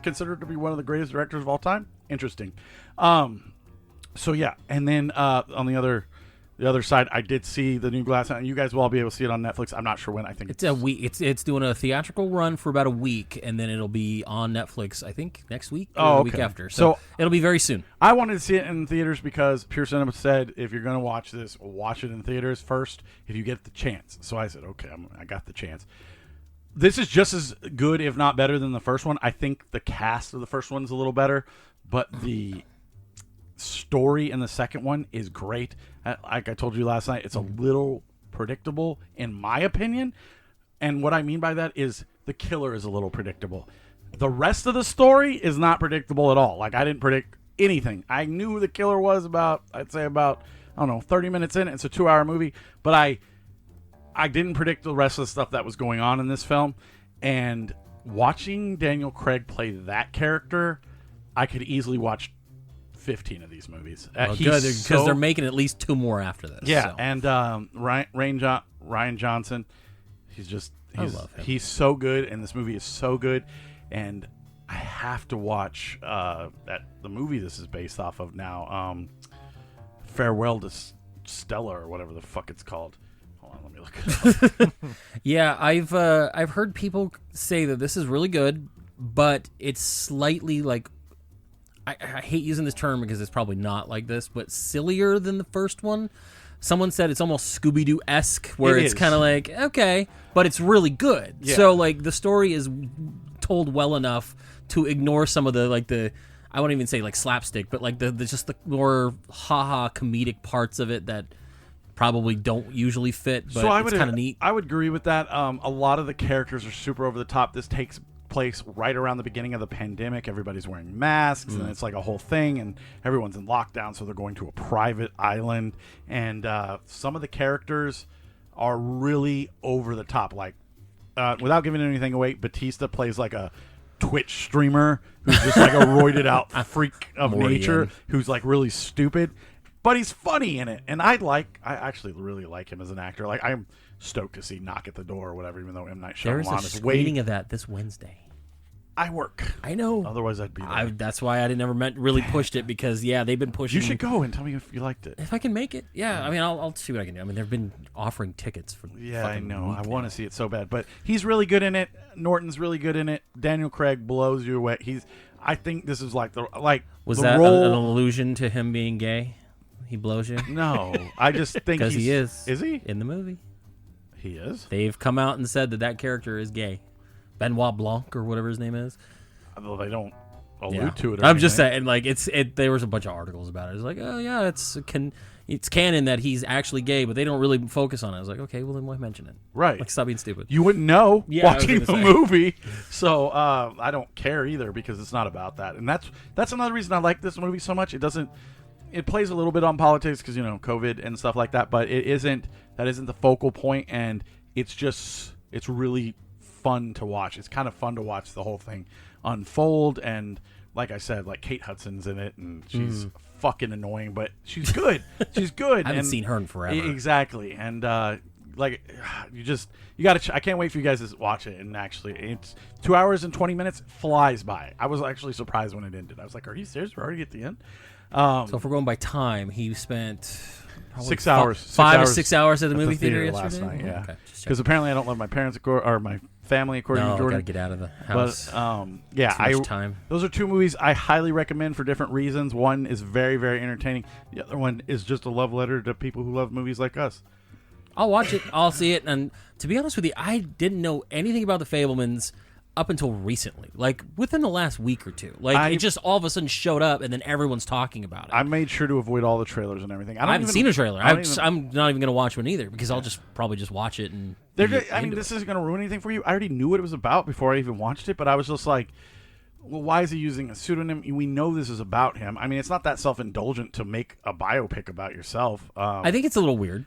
considered to be one of the greatest directors of all time. Interesting. So yeah, and then on the other side, I did see the new Glass, and you guys will all be able to see it on Netflix. I'm not sure when. I think It's a week. It's doing a theatrical run for about a week, and then it'll be on Netflix. I think next week or the week okay. after. So it'll be very soon. I wanted to see it in theaters because Pure Cinema said if you're going to watch this, watch it in theaters first if you get the chance. So I said, okay, I got the chance. This is just as good, if not better, than the first one. I think the cast of the first one's a little better, but the story in the second one is great. Like I told you last night, it's a little predictable in my opinion, and what I mean by that is the killer is a little predictable. The rest of the story is not predictable at all. Like, I didn't predict anything. I knew who the killer was about 30 minutes in. It's a 2-hour movie, but I didn't predict the rest of the stuff that was going on in this film. And watching Daniel Craig play that character, I could easily watch 15 of these movies. Well, He's good, because so- they're making at least 2 more after this. yeah, so. and Ryan Johnson, I love him. he's so good, and this movie is so good, and I have to watch the movie this is based off of now, Farewell to Stella or whatever the fuck it's called. Hold on, let me look it up. Yeah, I've heard people say that this is really good, but it's slightly like I hate using this term because it's probably not like this, but sillier than the first one. Someone said it's almost Scooby-Doo-esque, where It it's is. kind of like, okay, but it's really good. Yeah. So, like, the story is told well enough to ignore some of the I won't even say, like, slapstick, but, like, the just the more ha-ha comedic parts of it that probably don't usually fit, but it's kind of neat. I would agree with that. A lot of the characters are super over the top. This takes place right around the beginning of the pandemic. Everybody's wearing masks, and it's like a whole thing, and everyone's in lockdown, so they're going to a private island, and some of the characters are really over the top. Like, without giving anything away, Batista plays like a Twitch streamer who's just like a roided out freak of nature who's like really stupid, but he's funny in it. And I actually really like him as an actor. Like, I'm stoked to see Knock at the Door or whatever, even though M. Night Shyamalan There's a is screening of that this Wednesday. I work. I know. Otherwise, I'd be there. That's why I never really pushed it, because they've been pushing. You should go and tell me if you liked it. If I can make it, yeah. I mean, I'll see what I can do. I mean, they've been offering tickets for. Yeah, I know. I week want now. to see it so bad, but he's really good in it. Norton's really good in it. Daniel Craig blows you away. I think this is like Was the that role. an allusion to him being gay? He blows you No, I just think because he is. Is he? In the movie? He is. They've come out and said that character is gay. Benoit Blanc or whatever his name is. Although they don't allude to it. Or I'm just anything. saying, like there was a bunch of articles about it. It's like, oh yeah, it's canon that he's actually gay, but they don't really focus on it. I was like, okay, well then why mention it? Right. Like, stop being stupid. You wouldn't know Yeah, I was watching the gonna say. movie, so I don't care either because it's not about that, and that's another reason I like this movie so much. It plays a little bit on politics because COVID and stuff like that, but that isn't the focal point, and it's really fun to watch. It's kind of fun to watch the whole thing unfold, and like I said, like Kate Hudson's in it, and she's fucking annoying, but she's good. She's good. I haven't seen her in forever. Exactly, and you gotta. I can't wait for you guys to watch it. And actually, it's 2 hours and 20 minutes flies by. I was actually surprised when it ended. I was like, "Are you serious? We're already at the end?" So if we're going by time, he spent probably 6 hours. 5 or 6 hours at the movie theater theater last yesterday. night. Yeah, Okay, just because apparently I don't love my parents or my family, according to no, Jordan. gotta get out of the house. But Too much time. Those are two movies I highly recommend for different reasons. One is very, very entertaining. The other one is just a love letter to people who love movies like us. I'll watch it. I'll see it. And to be honest with you, I didn't know anything about the Fabelmans up until recently, like within the last week or two. Like it just all of a sudden showed up, and then everyone's talking about it. I made sure to avoid all the trailers and everything. I haven't seen a trailer. I'm not even going to watch one either because I'll probably just watch it. And this isn't going to ruin anything for you. I already knew what it was about before I even watched it, but I was just like, well, why is he using a pseudonym? We know this is about him. I mean, it's not that self-indulgent to make a biopic about yourself. I think it's a little weird.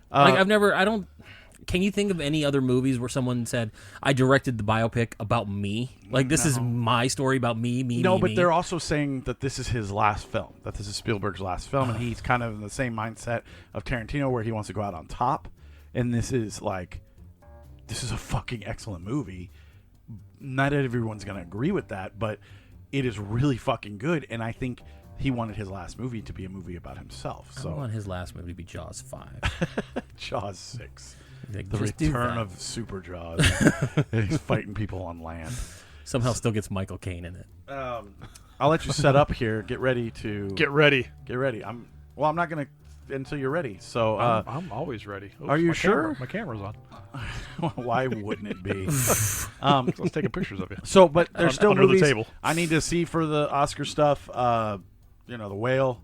Can you think of any other movies where someone said, I directed the biopic about me? Like, this is my story about me. No, but they're also saying that this is his last film, that this is Spielberg's last film, and he's kind of in the same mindset of Tarantino where he wants to go out on top. And this is a fucking excellent movie. Not everyone's going to agree with that, but it is really fucking good. And I think he wanted his last movie to be a movie about himself. So I want his last movie to be Jaws 5. Jaws 6. Like, the return of Super Jaws. And he's fighting people on land. Somehow still gets Michael Caine in it. I'll let you set up here. Get ready. Get ready. I'm not going to until you're ready. So I'm always ready. Oops, are you sure? My camera's on. Why wouldn't it be? Let's take pictures of you. So, but there's still under movies the table. I need to see for the Oscar stuff. The Whale.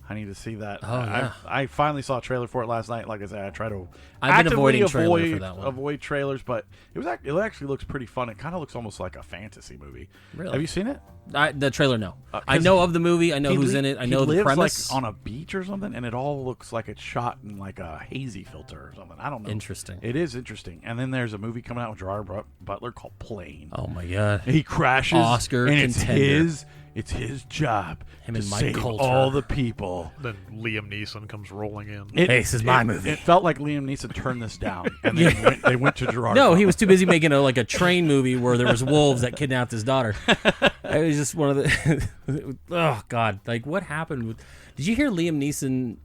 I need to see that. Oh, yeah. I finally saw a trailer for it last night. Like I said, I try to I've been avoiding actively trailer for that one. avoid trailers, but it actually looks pretty fun. It kind of looks almost like a fantasy movie. Really? Have you seen it? The trailer, no. I know of the movie. I know who's in it. I know the lives premise. Like on a beach or something, and it all looks like it's shot in like a hazy filter or something. I don't know. Interesting. It is interesting. And then there's a movie coming out with Gerard Butler called Plane. Oh my god! He crashes. Oscar and contender. It's his job Him to and Mike save Coulter. all the people. Then Liam Neeson comes rolling in. Hey, this is my movie. It felt like Liam Neeson turned this down, and they went to Gerard. No, Butler. he was too busy making a train movie where there was wolves that kidnapped his daughter. It was just one of the. Oh God! Like what happened? Did you hear Liam Neeson?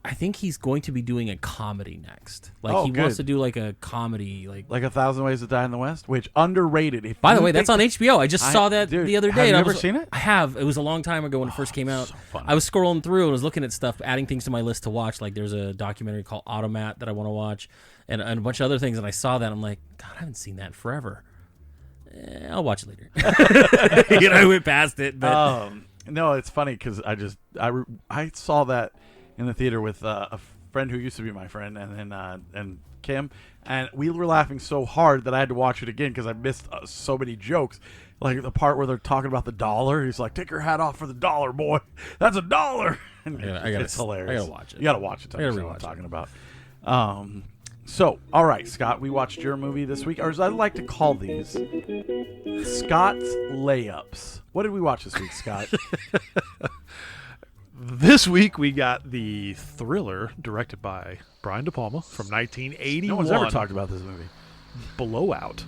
I think he's going to be doing a comedy next. Like he wants to do like a comedy, like 1,000 Ways to Die in the West, which underrated. By the way, that's on HBO. I just saw that the other day. Have you and ever seen it? I have. It was a long time ago when it first came out. So funny. I was scrolling through and was looking at stuff, adding things to my list to watch. Like there's a documentary called Automat that I want to watch, and a bunch of other things. And I saw that. I'm like, God, I haven't seen that in forever. I'll watch it later. I went past it. But no, it's funny because I saw that in the theater with a friend who used to be my friend, and then and Kim, and we were laughing so hard that I had to watch it again because I missed so many jokes. Like the part where they're talking about the dollar. He's like, "Take your hat off for the dollar, boy. That's $1." And it's hilarious. I gotta watch it. You gotta watch it. I gotta rewatch what I'm rewatch talking it. about. So, all right, Scott, we watched your movie this week, or as I like to call these, Scott's Layups. What did we watch this week, Scott? This week we got the thriller directed by Brian De Palma from 1981. No one's ever talked about this movie. Blow Out.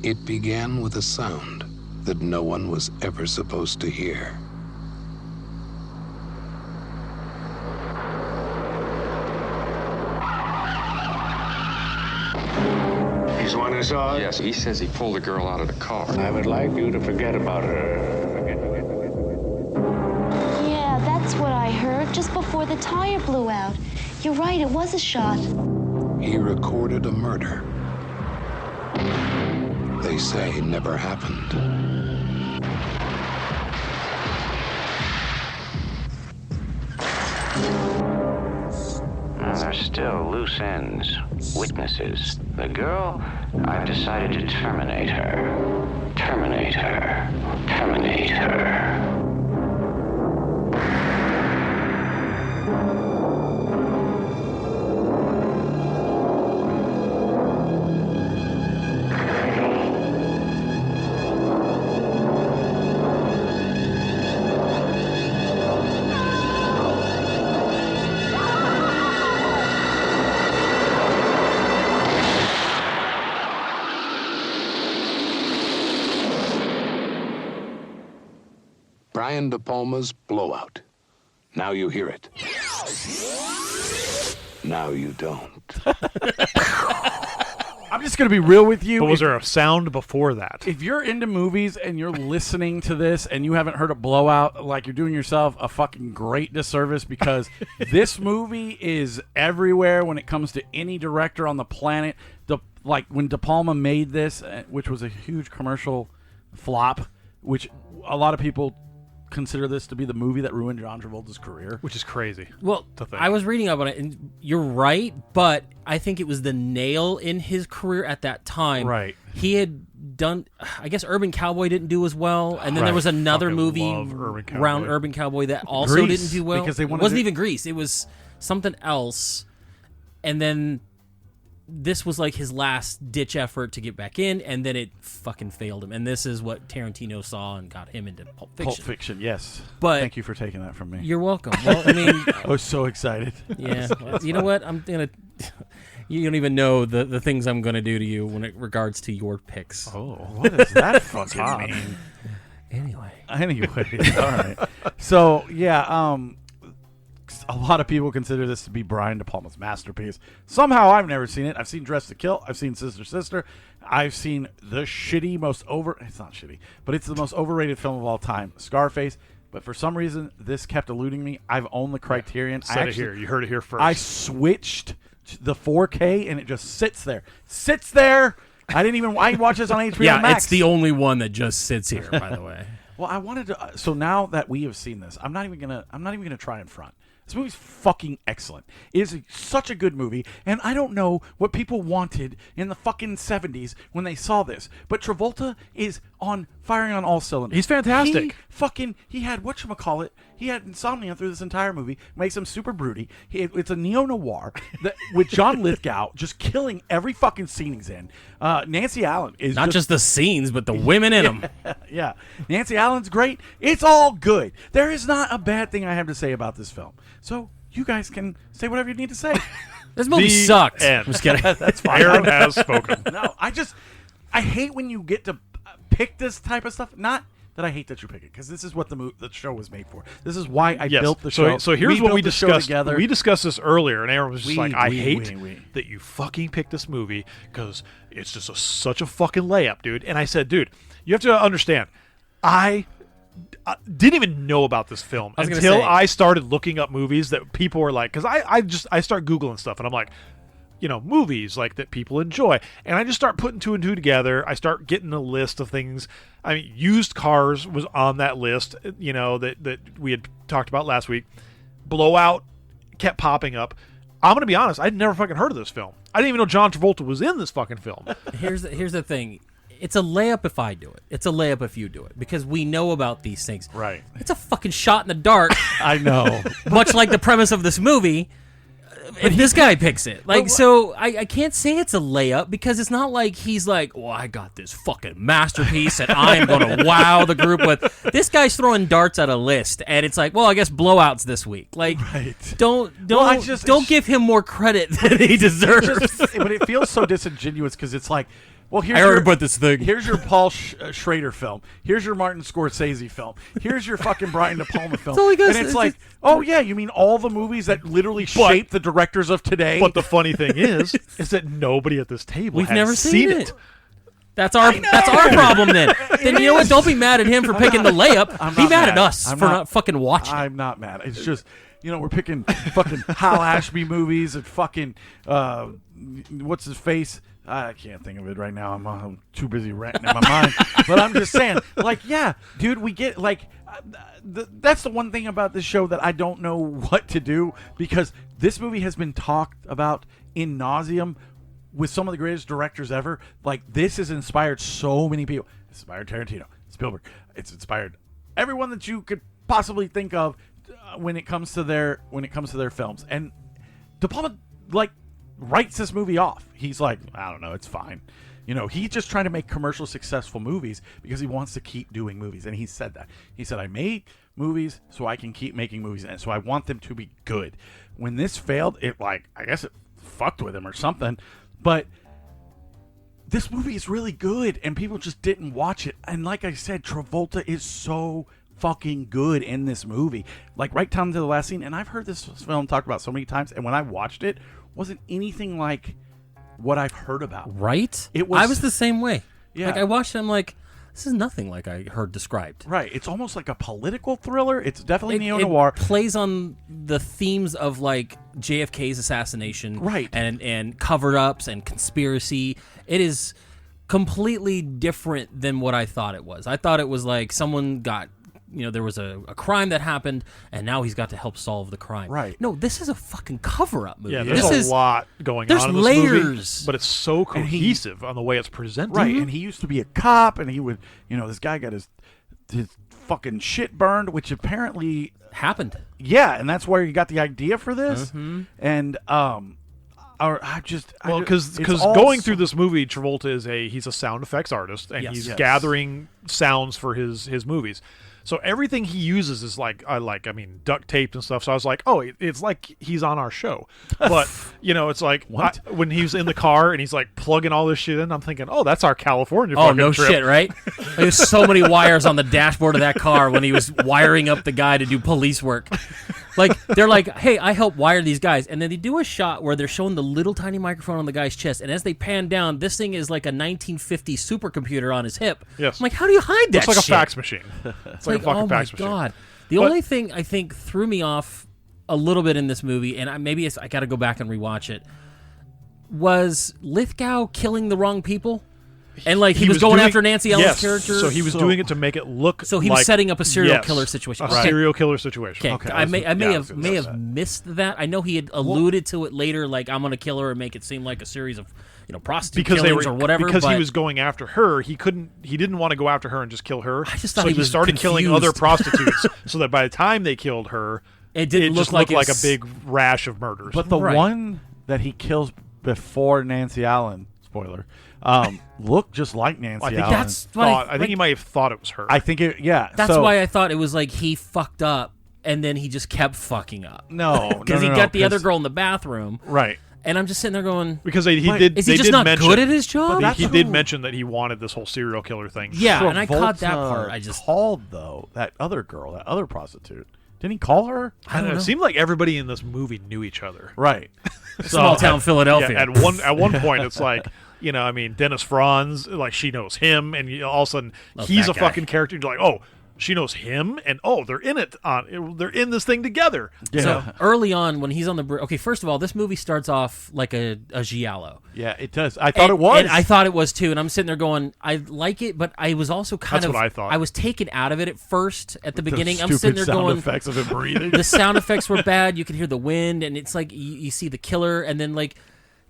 It began with a sound that no one was ever supposed to hear. He's the one who saw it? Yes, he says he pulled a girl out of the car. I would like you to forget about her. Yeah, that's what I heard just before the tire blew out. You're right, it was a shot. He recorded a murder they say never happened. There's still loose ends, witnesses. The girl, I've decided to terminate her. Terminate her. Terminate her. Brian De Palma's Blow Out. Now you hear it. Now you don't. I'm just going to be real with you. But was there a sound before that? If you're into movies and you're listening to this and you haven't heard a Blowout, like, you're doing yourself a fucking great disservice, because this movie is everywhere when it comes to any director on the planet. Like, when De Palma made this, which was a huge commercial flop, which a lot of people consider this to be the movie that ruined John Travolta's career. Which is crazy. Well, I was reading up on it, and you're right, but I think it was the nail in his career at that time. Right. He had done, I guess Urban Cowboy didn't do as well, and then there was another movie around Urban Cowboy that also Grease, didn't do well. because they it wasn't even Grease. It was something else, and then this was like his last ditch effort to get back in, and then it fucking failed him. And this is what Tarantino saw and got him into Pulp Fiction. Pulp Fiction, yes. But thank you for taking that from me. You're welcome. Well, I mean, I was so excited. Yeah. Well, you know what? I'm gonna. You don't even know the things I'm gonna do to you when it regards to your picks. Oh, what does that fucking mean? Anyway, all right. So yeah, a lot of people consider this to be Brian De Palma's masterpiece. Somehow I've never seen it. I've seen Dressed to Kill. I've seen Sister Sister. I've seen the shitty, it's not shitty, but it's the most overrated film of all time, Scarface. But for some reason, this kept eluding me. I've owned the Criterion. Said it here. You heard it here first. I switched to the 4K, and it just sits there. I watch this on HBO yeah, Max. it's the only one that just sits here, by the way. Well, I wanted to. So now that we have seen this, I'm not even gonna try and front. This movie's fucking excellent. It is such a good movie, and I don't know what people wanted in the fucking 70s when they saw this, but Travolta is firing on all cylinders. He's fantastic. He had whatchamacallit. He had insomnia through this entire movie, makes him super broody. It's a neo-noir with John Lithgow just killing every fucking scene he's in. Nancy Allen is not just the scenes, but the women in them. Yeah. Nancy Allen's great. It's all good. There is not a bad thing I have to say about this film. So you guys can say whatever you need to say. This movie sucked. I'm just kidding. That's fine. Aaron has spoken. No, I hate when you get to pick this type of stuff. Not that I hate that you pick it, because this is what the show was made for. This is why I built the show. So here's what we discussed. Together. We discussed this earlier, and Aaron was just I hate that you fucking picked this movie because it's just such a fucking layup, dude. And I said, dude, you have to understand, I didn't even know about this film until I started looking up movies that people were like, because I start Googling stuff, and I'm like, movies like that people enjoy, and I just start putting two and two together. I start getting a list of things. I mean, Used Cars was on that list, that we had talked about last week. Blowout kept popping up. I'm gonna be honest, I'd never fucking heard of this film. I didn't even know John Travolta was in this fucking film. Here's the thing. it's a layup if I do it. It's a layup if you do it because we know about these things. Right. It's a fucking shot in the dark. I know. Much like the premise of this movie. If this guy picks it. So I can't say it's a layup because it's not like he's like, well, I got this fucking masterpiece that I'm going to wow the group with. This guy's throwing darts at a list, and it's like, well, I guess blowouts this week. Don't give him more credit than he deserves. But it feels so disingenuous because it's like, well, I heard about this thing. Here's your Paul Schrader film. Here's your Martin Scorsese film. Here's your fucking Brian De Palma film. And it's like, oh yeah, you mean all the movies that literally shape the directors of today? But the funny thing is that nobody at this table We've has never seen it. That's our problem then. Then you know what? Don't be mad at him for picking the layup. Be mad at us for not fucking watching. I'm not mad. It's just, we're picking fucking Hal Ashby movies and fucking what's his face. I can't think of it right now. I'm too busy ranting in my mind. But I'm just saying, yeah, dude, we get, that's the one thing about this show that I don't know what to do because this movie has been talked about in nauseum with some of the greatest directors ever. This has inspired so many people. It's inspired Tarantino, Spielberg. It's inspired everyone that you could possibly think of when it comes to their films. And De Palma, writes this movie off. He's like, I don't know, it's fine. He's just trying to make commercial successful movies because he wants to keep doing movies. And he said that. He said, I made movies so I can keep making movies. And so I want them to be good. When this failed, I guess it fucked with him or something. But this movie is really good and people just didn't watch it. And like I said, Travolta is so fucking good in this movie. Right down to the last scene. And I've heard this film talked about so many times. And when I watched it, wasn't anything like what I've heard about. Right? I was the same way. Yeah. I watched it, I'm like, this is nothing like I heard described. Right. It's almost like a political thriller. It's definitely neo-noir. It plays on the themes of JFK's assassination. Right. And cover-ups and conspiracy. It is completely different than what I thought it was. I thought it was someone got... there was a crime that happened, and now he's got to help solve the crime. Right. No, this is a fucking cover-up movie. Yeah, there's a lot going on in this layers. movie, but it's so cohesive on the way it's presented. Right, and he used to be a cop, and he would, this guy got his fucking shit burned, which apparently... happened. Yeah, and that's where you got the idea for this. Mm-hmm. And, because going through this movie, Travolta he's a sound effects artist, and he's gathering sounds for his movies. So everything he uses is duct taped and stuff. So I was like, oh, it's like he's on our show. But, it's when he was in the car and he's plugging all this shit in, I'm thinking, oh, that's our California fucking no trip. shit, right? There's so many wires on the dashboard of that car when he was wiring up the guy to do police work. They're like, hey, I helped wire these guys. And then they do a shot where they're showing the little tiny microphone on the guy's chest. And as they pan down, this thing is like a 1950 supercomputer on his hip. Yes. I'm like, how do you hide that shit? It's like shit? a fax machine. It's like a fucking fax machine. Oh, my God. The only thing I think threw me off a little bit in this movie, and I got to go back and rewatch it, was Lithgow killing the wrong people. And he was going after Nancy Allen's character. So he was doing it to make it look. So he was setting up a serial killer situation. A serial killer situation. Okay. I may have missed that. I know he had alluded to it later, I'm going to kill her and make it seem like a series of prostitute killings or whatever. Because he was going after her, he didn't want to go after her and just kill her. I just thought he started killing other prostitutes, so that by the time they killed her, it didn't look like a big rash of murders. But the one that he kills before Nancy Allen, spoiler. Looked just like Nancy Allen. I think he might have thought it was her. I think it. Yeah, that's why I thought it was he fucked up, and then he just kept fucking up. No, because he got the other girl in the bathroom, right? And I'm just sitting there going, because he did. Is he just not good at his job? He did mention that he wanted this whole serial killer thing. Yeah, Travolta and I caught that part. I just called that other girl, that other prostitute. Didn't he call her? I don't know. It seemed like everybody in this movie knew each other. Right. Small town Philadelphia. Yeah, at one point, it's Dennis Franz, she knows him, and all of a sudden he's a fucking character. You're like, oh, she knows him, and they're in it. They're in this thing together. Yeah. So early on, when he's on the bridge, okay, first of all, this movie starts off like a giallo. Yeah, it does. I thought it was. And I thought it was too, and I'm sitting there going, I like it, but I was also That's what I thought. I was taken out of it at first at the beginning. I'm sitting there going, sound effects of him breathing. The sound effects were bad. You could hear the wind, and it's you see the killer, and then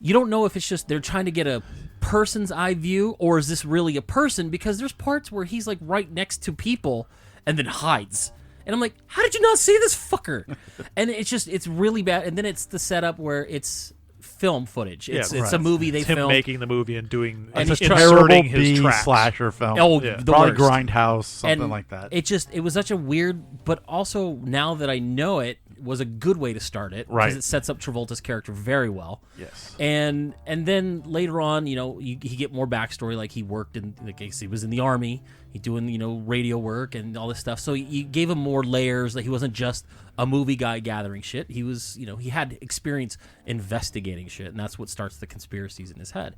you don't know if it's just they're trying to get a person's eye view, or is this really a person? Because there's parts where he's like right next to people and then hides. And I'm like, how did you not see this fucker? And it's really bad. And then it's the setup where it's film footage. It's a movie they him filmed. making the movie and doing And he's inserting terrible his tracks. slasher film. Oh, Yeah. the Probably worst. Grindhouse, something And like that. it was such a weird, but also now that I know it, was a good way to start it. Right. Because it sets up Travolta's character very well. Yes. And then later on, you get more backstory, like he worked in, like he was in the army, he doing, radio work and all this stuff. So you gave him more layers, that he wasn't just a movie guy gathering shit. He was, he had experience investigating shit, and that's what starts the conspiracies in his head.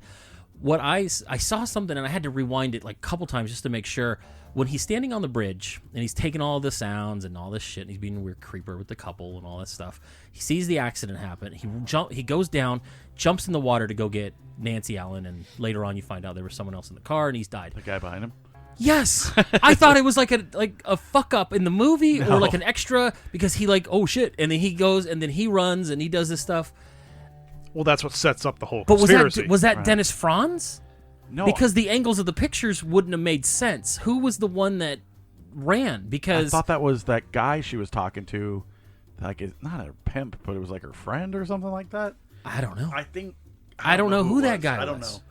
What I saw something, and I had to rewind it like a couple times just to make sure. When he's standing on the bridge and he's taking all the sounds and all this shit, and he's being a weird creeper with the couple and all that stuff, he sees the accident happen. He goes down, jumps in the water to go get Nancy Allen, and later on you find out there was someone else in the car and he's died. The guy behind him. Yes, I thought it was like a fuck up in the movie or like an extra, because he oh shit, and then he goes and then he runs and he does this stuff. Well, that's what sets up the whole But conspiracy. was that Dennis Franz? No, Because the angles of the pictures wouldn't have made sense. Who was the one that ran? Because I thought that was that guy she was talking to. Like, it's not a pimp, but it was like her friend or something like that. I don't know. I don't know who it that was. guy I don't was. know.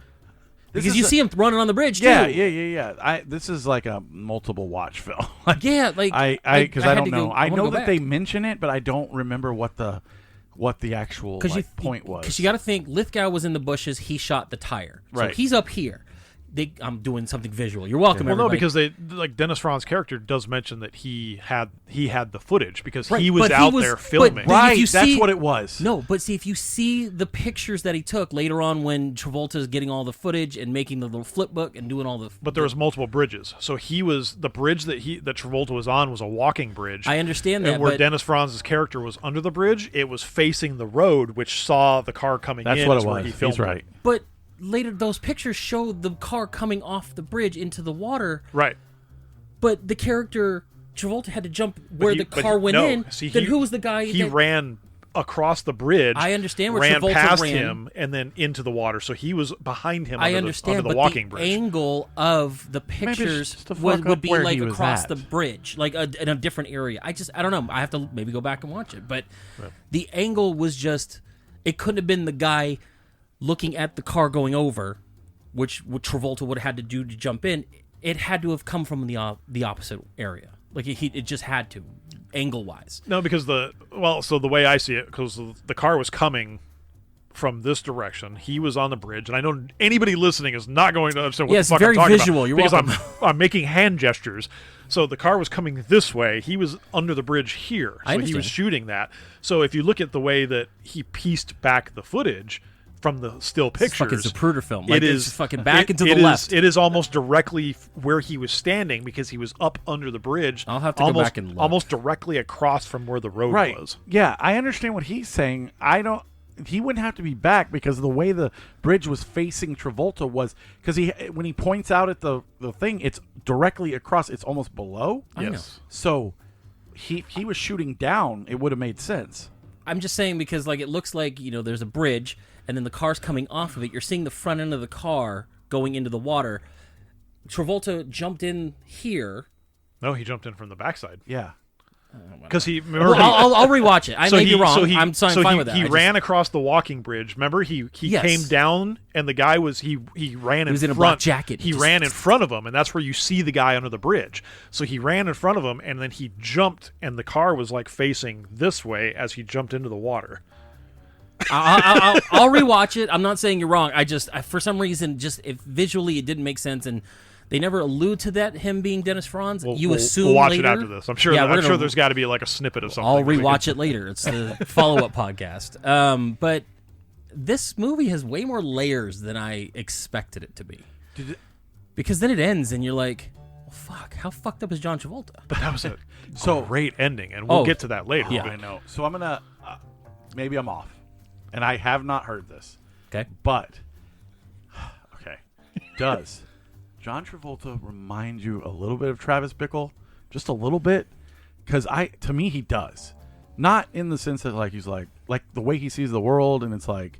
Because you see him running on the bridge, too. Yeah. This is like a multiple watch film. Yeah, like I had don't to know. go- I wanna know go that back. they mention it, but I don't remember what the actual point was. Because you got to think, Lithgow was in the bushes. He shot the tire. So Right. he's up here. I'm doing something visual. You're welcome, Well, no, everybody. because they Dennis Franz's character does mention that he had the footage because Right, he was but he out was- there but- filming. but- right, if you that's see- what it was. No, but see, if you see the pictures that he took later on when Travolta's getting all the footage and making the little flip book and doing all the... But there was multiple bridges, so the bridge that Travolta was on was a walking bridge. I understand and that, where but- Dennis Franz's character was under the bridge, it was facing the road, which saw the car coming That's in. what is it where was. He filmed He's right. But later, those pictures show the car coming off the bridge into the water. Right. But the character Travolta had to jump where the But car went no. in. See, then who was the guy? He that, ran across the bridge. I understand where ran Travolta past ran. him and then into the water. So he was behind him. I under understand, the but walking the bridge. angle of the it's pictures just to would fuck up be where like he was across at. the bridge, like in a different area. I don't know. I have to maybe go back and watch it. But the angle was just, it couldn't have been the guy looking at the car going over, which Travolta would have had to do to jump in. It had to have come from the opposite area. Like it just had to, angle wise. No, because the way I see it, because the car was coming from this direction. He was on the bridge, and I know anybody listening is not going to understand what Yeah, the it's fuck very I'm talking visual. about. You're because welcome. I'm making hand gestures. So the car was coming this way. He was under the bridge here. I So he was understand. shooting that. So if you look at the way that he pieced back the footage from the still pictures, It's fucking Zapruder film. Like, it it's is just fucking back and to the it is- left. It is almost directly where he was standing because he was up under the bridge. I'll have to go almost, back and look. almost directly across from where the road Right. was. Yeah, I understand what he's saying. He wouldn't have to be back because the way the bridge was facing Travolta was because when he points out at the thing, it's directly across. It's almost below. I know. So he was shooting down. It would have made sense. I'm just saying because it looks like there's a bridge and then the car's coming off of it. You're seeing the front end of the car going into the water. Travolta jumped in here. No, he jumped in from the backside. Yeah. Because he Well, I'll rewatch it. I may be wrong. I'm fine with that. He ran across the walking bridge. Remember, he Yes. came down, and the guy was he ran in was in front. a black jacket. He Just- ran in front of him, and that's where you see the guy under the bridge. So he ran in front of him, and then he jumped, and the car was facing this way as he jumped into the water. I'll rewatch it. I'm not saying you're wrong. For some reason, visually it didn't make sense, and they never allude to that him being Dennis Franz. We'll assume watch later. it after this. I'm sure. Yeah, I'm sure there's got to be a snippet of something. I'll rewatch it later. It's the follow-up podcast. But this movie has way more layers than I expected it to be. Because then it ends, and you're like, well, "Fuck! How fucked up is John Travolta?" But that was a So- great ending, and we'll get to that later. Yeah. but- I know. So I'm gonna maybe I'm off, and I have not heard this. Okay. But okay, does John Travolta remind you a little bit of Travis Bickle? Just a little bit? Because to me he does. Not in the sense that he's like the way he sees the world, and it's like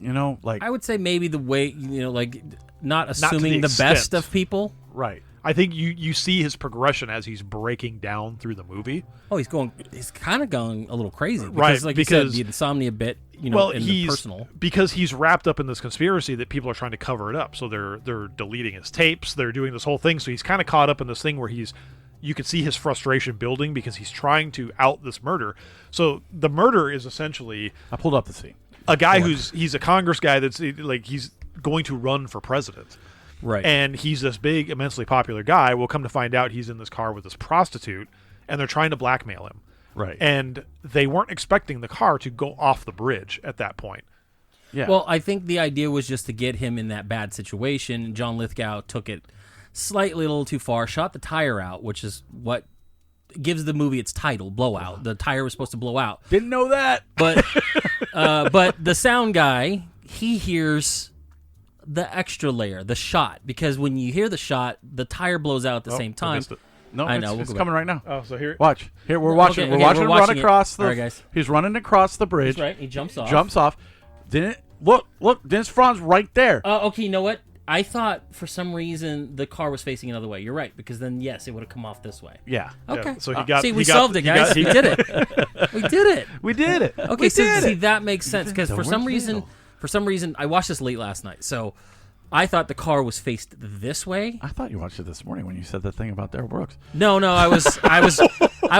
You know, like I would say maybe the way, like not to the assuming the extent. best of people. right. I think you see his progression as he's breaking down through the movie. Oh, he's kind of going a little crazy. Because, Right, like because- you said, the insomnia bit, in the he's personal. because he's wrapped up in this conspiracy that people are trying to cover it up. So they're deleting his tapes. They're doing this whole thing. So he's kind of caught up in this thing where you can see his frustration building because he's trying to out this murder. So the murder is essentially I pulled up the scene. a guy he's a Congress guy that's like he's going to run for president. Right. And he's this big, immensely popular guy. We'll come to find out he's in this car with this prostitute, and they're trying to blackmail him. Right. And they weren't expecting the car to go off the bridge at that point. Yeah. Well, I think the idea was just to get him in that bad situation. John Lithgow took it slightly a little too far, shot the tire out, which is what gives the movie its title, Blowout. The tire was supposed to blow out. didn't know that. But but the sound guy, he hears the extra layer, the shot, because when you hear the shot, the tire blows out at the same I time. missed it. No, I it's, know, we'll it's go coming back. right now. Oh, so here. Watch. Here we're watching. Okay, we're okay, watching we're him run watching it. across the. All right, guys. He's running across the bridge. That's right. He jumps off. Jumps off. Didn't look? Dennis Franz right there. Okay, you know what? I thought for some reason the car was facing another way. You're right, because then yes, it would have come off this way. Yeah. Okay. So he got. See, we he got- solved it, he got- guys. We did it. We did it. We did it. Okay, We so did see it. that makes sense because for some reason, I watched this late last night, so I thought the car was faced this way. I thought you watched it this morning when you said that thing about Daryl Brooks. No, I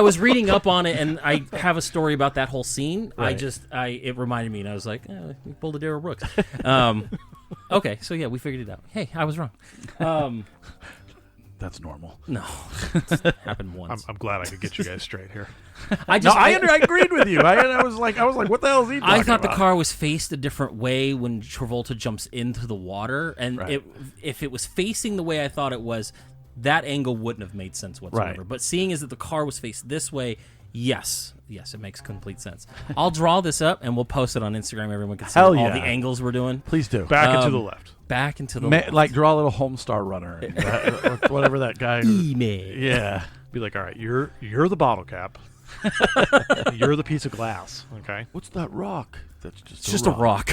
was reading up on it, and I have a story about that whole scene. Right. It reminded me, and I was like, we pulled a Daryl Brooks. Okay, so yeah, we figured it out. Hey, I was wrong. That's normal. No, it's happened once. I'm glad I could get you guys straight here. I agreed with you. I was like, what the hell is he talking I thought about? the car was faced a different way when Travolta jumps into the water, and Right. if it was facing the way I thought it was, that angle wouldn't have made sense whatsoever. Right. But seeing as that the car was faced this way, yes, it makes complete sense. I'll draw this up and we'll post it on Instagram. Everyone can see Hell all yeah. the angles we're doing. Please do. Back and to the left. Back into the left. Like draw a little Homestar Runner, or whatever that guy. Email. Yeah. Be like, all right, you're the bottle cap. You're the piece of glass. Okay. What's that rock? That's just It's just a rock.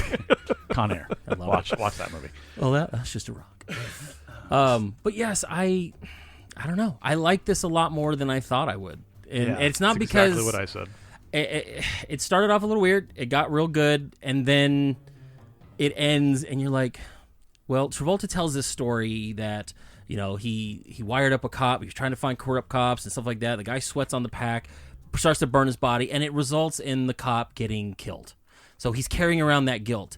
Con Air. love Watch that movie. Oh, that's just a rock. But yes, I don't know. I like this a lot more than I thought I would. And Yeah, it's not That's because exactly what I said. it started off a little weird. It got real good, and then it ends, and you're like, well, Travolta tells this story that he wired up a cop. He was trying to find corrupt cops and stuff like that. The guy sweats on the pack, starts to burn his body, and it results in the cop getting killed. So he's carrying around that guilt.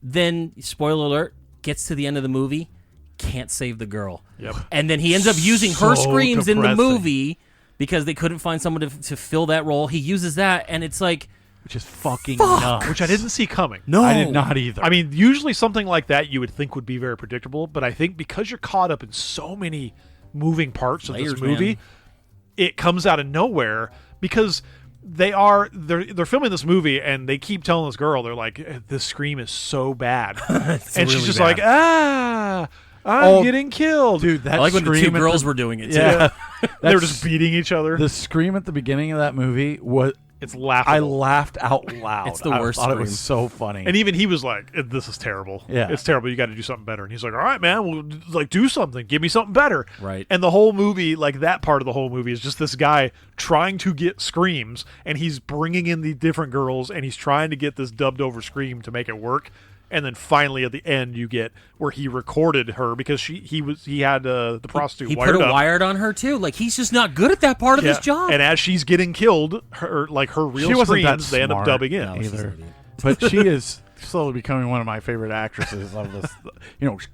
Then, spoiler alert, gets to the end of the movie, can't save the girl. Yep. And then he ends up using her So screams in the depressing. movie because they couldn't find someone to fill that role. He uses that, and it's like, Which is fucking nuts. Which I didn't see coming. no. I did not either. I mean, usually something like that you would think would be very predictable, but I think because you're caught up in so many moving parts of Layers, this movie, man. it comes out of nowhere because they're filming this movie and they keep telling this girl, they're like, this scream is so bad. And she's really just bad. like, I'm getting killed. dude, that I like when the two scream at girls were doing it, too. Yeah. They were just beating each other. The scream at the beginning of that movie was. It's laughable. I laughed out loud. It's the I worst thought it scream. was so funny. And even he was like, "This is terrible. Yeah. It's terrible. You got to do something better." And he's like, "All right, man. Well, like, do something. Give me something better." Right. And the whole movie, like that part of the whole movie, is just this guy trying to get screams, and he's bringing in the different girls, and he's trying to get this dubbed over scream to make it work. And then finally, at the end, you get where he recorded her because he had the prostitute He wired put it up. wired on her, too. Like, he's just not good at that part of his Yeah. job. And as she's getting killed, her real She wasn't that screams, they end up smart. dubbing in. No, she's either. an idiot. But she is slowly becoming one of my favorite actresses of this.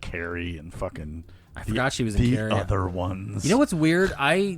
Carrie and fucking. I forgot she was in the Carrie. other ones. You know what's weird? I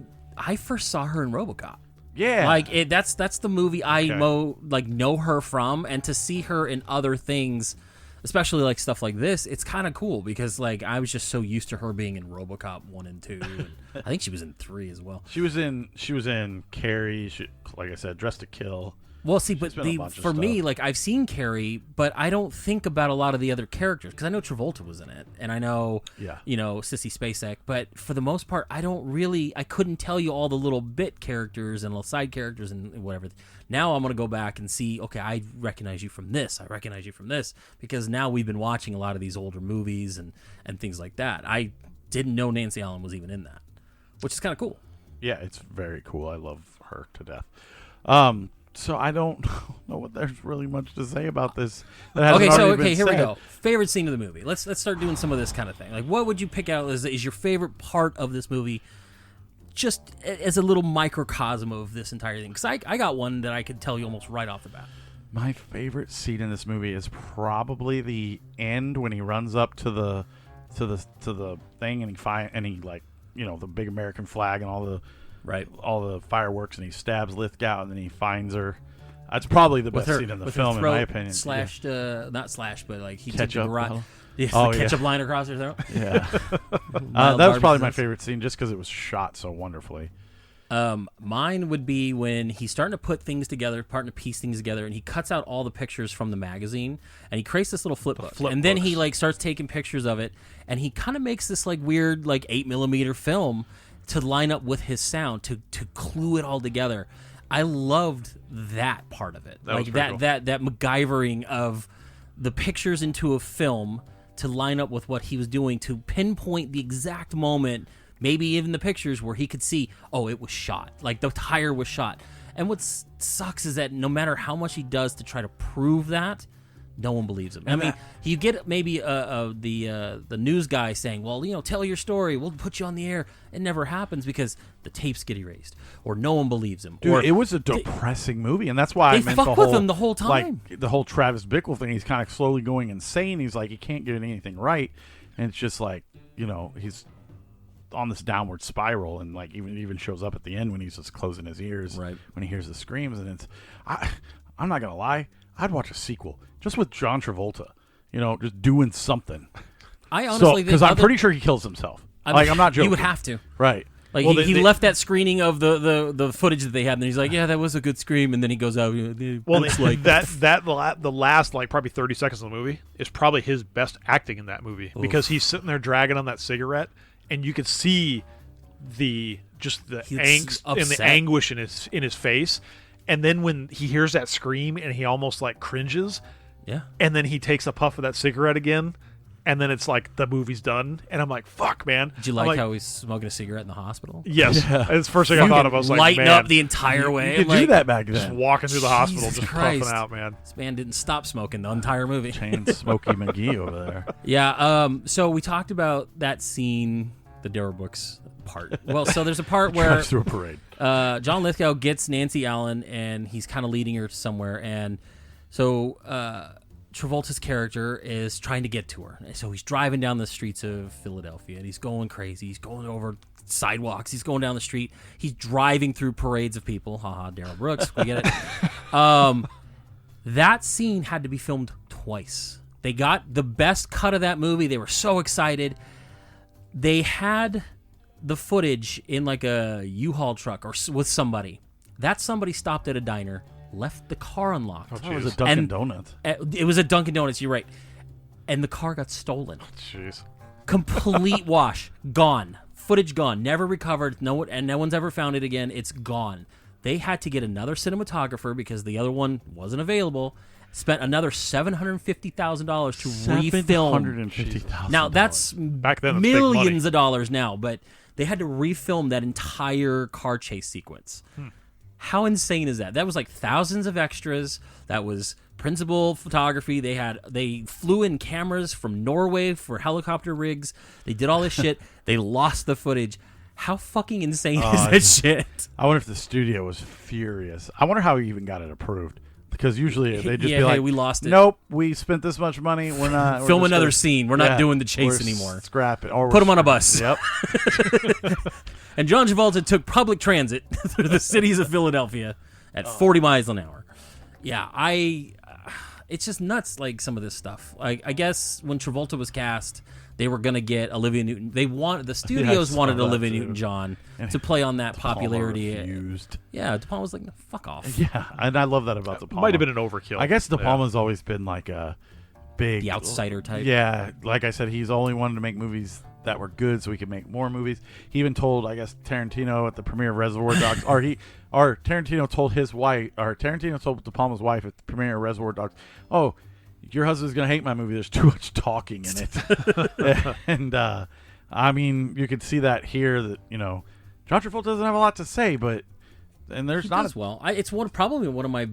first saw her in RoboCop. Yeah. Like that's the movie I Okay. know her from, and to see her in other things, especially like stuff like this, it's kind of cool because like I was just so used to her being in RoboCop 1 and 2. And I think she was in 3 as well. She was in Carrie. She, like I said, Dressed to Kill. Well, see, but been a bunch of for me, stuff. like I've seen Carrie, but I don't think about a lot of the other characters because I know Travolta was in it, and I know, Sissy Spacek. But for the most part, I couldn't tell you all the little bit characters and little side characters and whatever. Now I'm gonna go back and see. Okay, I recognize you from this. I recognize you from this because now we've been watching a lot of these older movies and things like that. I didn't know Nancy Allen was even in that, which is kind of cool. Yeah, it's very cool. I love her to death. So I don't know what there's really much to say about this. Here we go. Favorite scene of the movie. Let's start doing some of this kind of thing. Like, what would you pick out is your favorite part of this movie? Just as a little microcosm of this entire thing, because I got one that I could tell you almost right off the bat. My favorite scene in this movie is probably the end when he runs up to the thing and he the big American flag and all the fireworks, and he stabs Lithgow and then he finds her. That's probably the best scene in the film, in my opinion. Slashed, not slashed, but like he took the garage. Yeah, ketchup line across her throat. Yeah, that was probably my favorite scene, just because it was shot so wonderfully. Mine would be when he's starting to put things together, starting to piece things together, and he cuts out all the pictures from the magazine, and he creates this little flip book, and then he like starts taking pictures of it, and he kind of makes this like weird like 8mm film to line up with his sound to clue it all together. I loved that part of it, that MacGyvering of the pictures into a film to line up with what he was doing to pinpoint the exact moment. Maybe even the pictures where he could see, it was shot. Like, the tire was shot. And what sucks is that no matter how much he does to try to prove that, no one believes him. I mean, you get maybe the news guy saying, well, tell your story. We'll put you on the air. It never happens because the tapes get erased or no one believes him. Dude, it was a depressing movie, and that's why I meant with him the whole time. Like, the whole Travis Bickle thing, he's kind of slowly going insane. He's like, he can't get anything right. And it's just like, he's on this downward spiral, and like even shows up at the end when he's just closing his ears when he hears the screams. And it's I'm not gonna lie, I'd watch a sequel just with John Travolta, just doing something. I honestly because I'm pretty sure he kills himself. I'm not joking. He would have to, right? Like he left that screening of the footage that they had, and he's like, yeah, that was a good scream, and then he goes out. The last like probably 30 seconds of the movie is probably his best acting in that movie. Oof. Because he's sitting there dragging on that cigarette, and you could see the angst and the anguish in his face. And then when he hears that scream and he almost like cringes, and then he takes a puff of that cigarette again, and then it's like the movie's done, and I'm like, fuck, man. Did you like how he's smoking a cigarette in the hospital? Yes. That's the first thing I thought of. I was like, lighten up the entire way. You could do that back then. Just walking through the hospital, just puffing out, man. This man didn't stop smoking the entire movie. Chain Smokey McGee over there. Yeah, so we talked about that scene, the Darrow Brooks part. Well, so there's a part where through a parade. John Lithgow gets Nancy Allen, and he's kind of leading her somewhere, and so Travolta's character is trying to get to her. So he's driving down the streets of Philadelphia, and he's going crazy. He's going over sidewalks. He's going down the street. He's driving through parades of people. Haha, Darrow Brooks. We get it. That scene had to be filmed twice. They got the best cut of that movie. They were so excited. They had the footage in like a U-Haul truck or with somebody. That somebody stopped at a diner, left the car unlocked. It was a Dunkin' Donuts. It was a Dunkin' Donuts, you're right. And the car got stolen. Jeez. Complete wash. Gone. Footage gone. Never recovered. No one's ever found it again. It's gone. They had to get another cinematographer because the other one wasn't available. Spent another $750,000 to refilm. $750,000. Now, that's back then, millions of dollars now, but they had to refilm that entire car chase sequence. How insane is that? That was like thousands of extras. That was principal photography. They flew in cameras from Norway for helicopter rigs. They did all this shit. They lost the footage. How fucking insane is that shit? I wonder if the studio was furious. I wonder how he even got it approved. Because usually they just be like, hey, we lost it. Nope, we spent this much money. We're not. Film another scene. We're not doing the chase anymore. Scrap it. Or put him on a bus. Yep. And John Travolta took public transit through the cities of Philadelphia at 40 miles an hour. Yeah, it's just nuts, like some of this stuff. I guess when Travolta was cast, they were gonna get Olivia Newton. The studios wanted Olivia Newton-John to play on that popularity. Refused. Yeah, De Palma was like, fuck off. Yeah, and I love that about De Palma. Might have been an overkill. I guess De Palma's always been like a big The outsider type. Yeah, like I said, he's only wanted to make movies that were good so he could make more movies. He even told, I guess, Tarantino at the premiere of Reservoir Dogs, or Tarantino told his wife, or Tarantino told De Palma's wife at the premiere of Reservoir Dogs, oh, your husband's going to hate my movie. There's too much talking in it. And, I mean, you could see that here that, John Travolta doesn't have a lot to say, but, and there's He not. does well. It's probably one of my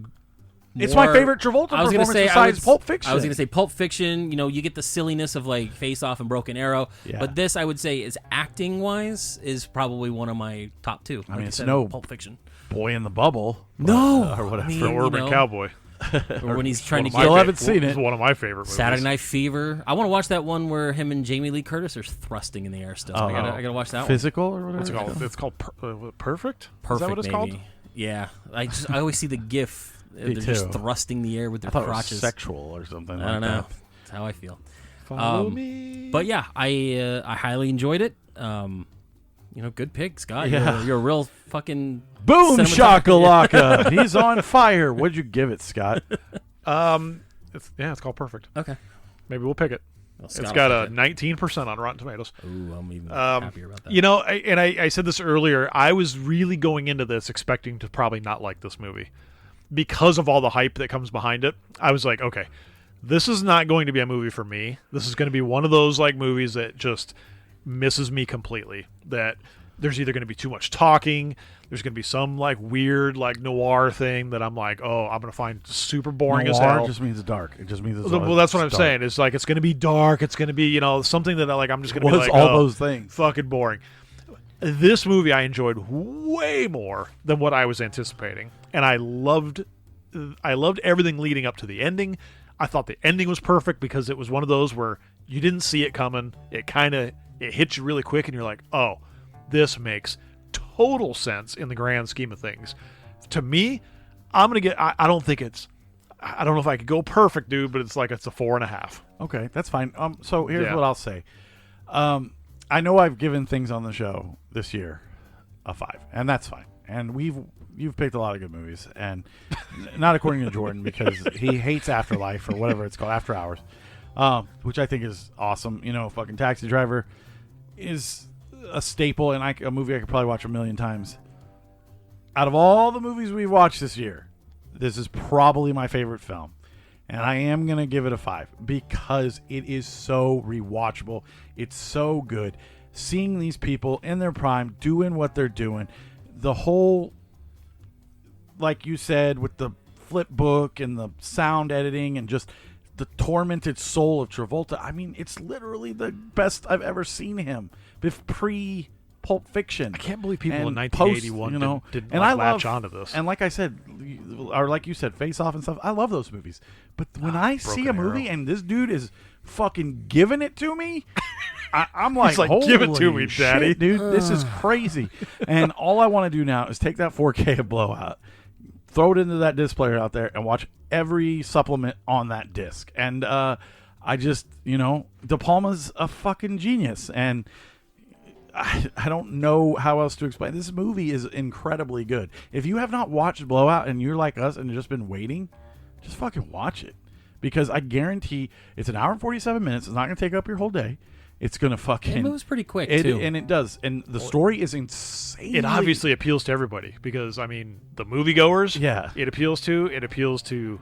It's my favorite Travolta performance besides Pulp Fiction. I was going to say Pulp Fiction. You get the silliness of like Face Off and Broken Arrow, but this I would say is acting wise is probably one of my top two. I mean, it's no Pulp Fiction. Boy in the Bubble, or whatever. Urban Cowboy. Or when he's trying to get. Still haven't seen it. It's one of my favorite movies. Saturday Night Fever. I want to watch that one where him and Jamie Lee Curtis are thrusting in the air still. I gotta watch that Physical or whatever. What's it called? It's called Perfect. Perfect. Is that what it's called? Yeah, I always see the GIF. They're just thrusting the air with their crotches. It was sexual or something. I don't know. That. That's how I feel. Follow me. But yeah, I highly enjoyed it. Good pick, Scott. Yeah. You're a real fucking Boom shakalaka. He's on fire. What'd you give it, Scott? It's called Perfect. Okay. Maybe we'll pick it. Well, it's got a 19% on Rotten Tomatoes. Ooh, I'm even happier about that. I said this earlier. I was really going into this expecting to probably not like this movie because of all the hype that comes behind it. I was like, okay, this is not going to be a movie for me. This is going to be one of those like movies that just misses me completely. That there's either going to be too much talking. There's going to be some like weird like noir thing that I'm like, oh, I'm going to find super boring as hell. Noir just means dark. It just means it's well, that's what I'm saying. It's like it's going to be dark. It's going to be something that I'm just going to be like, all those things fucking boring. This movie I enjoyed way more than what I was anticipating, and I loved everything leading up to the ending. I thought the ending was perfect because it was one of those where you didn't see it coming. It hit you really quick, and you're like, oh, this makes total sense in the grand scheme of things. To me, I'm gonna get. I don't know if I could go perfect, dude, but it's a 4.5. Okay, that's fine. So here's what I'll say. I know I've given things on the show this year a 5, and that's fine. And you've picked a lot of good movies, and not according to Jordan because he hates Afterlife or whatever it's called, After Hours, which I think is awesome. Fucking Taxi Driver is a staple and a movie I could probably watch 1,000,000 times. Out of all the movies we've watched this year, this is probably my favorite film, and I am gonna give it a 5 because it is so rewatchable. It's so good seeing these people in their prime doing what they're doing. The whole, like you said, with the flip book and the sound editing and just the tormented soul of Travolta. I mean, it's literally the best I've ever seen him. Pre Pulp Fiction. I can't believe people in 1981 didn't latch onto this. And like I said, or like you said, Face Off and stuff. I love those movies. But when I see a movie and this dude is fucking giving it to me, I'm like, holy give it to me, shit, daddy, dude. This is crazy. And all I want to do now is take that 4K of Blowout, throw it into that disc player out there, and watch every supplement on that disc. And I just, De Palma's a fucking genius. And I don't know how else to explain. This movie is incredibly good. If you have not watched Blowout and you're like us and you've just been waiting, just fucking watch it. Because I guarantee it's an hour and 47 minutes. It's not going to take up your whole day. It's going to fucking... It moves pretty quick, too. And it does. And the story is insane. It obviously appeals to everybody because, the moviegoers, yeah, it appeals to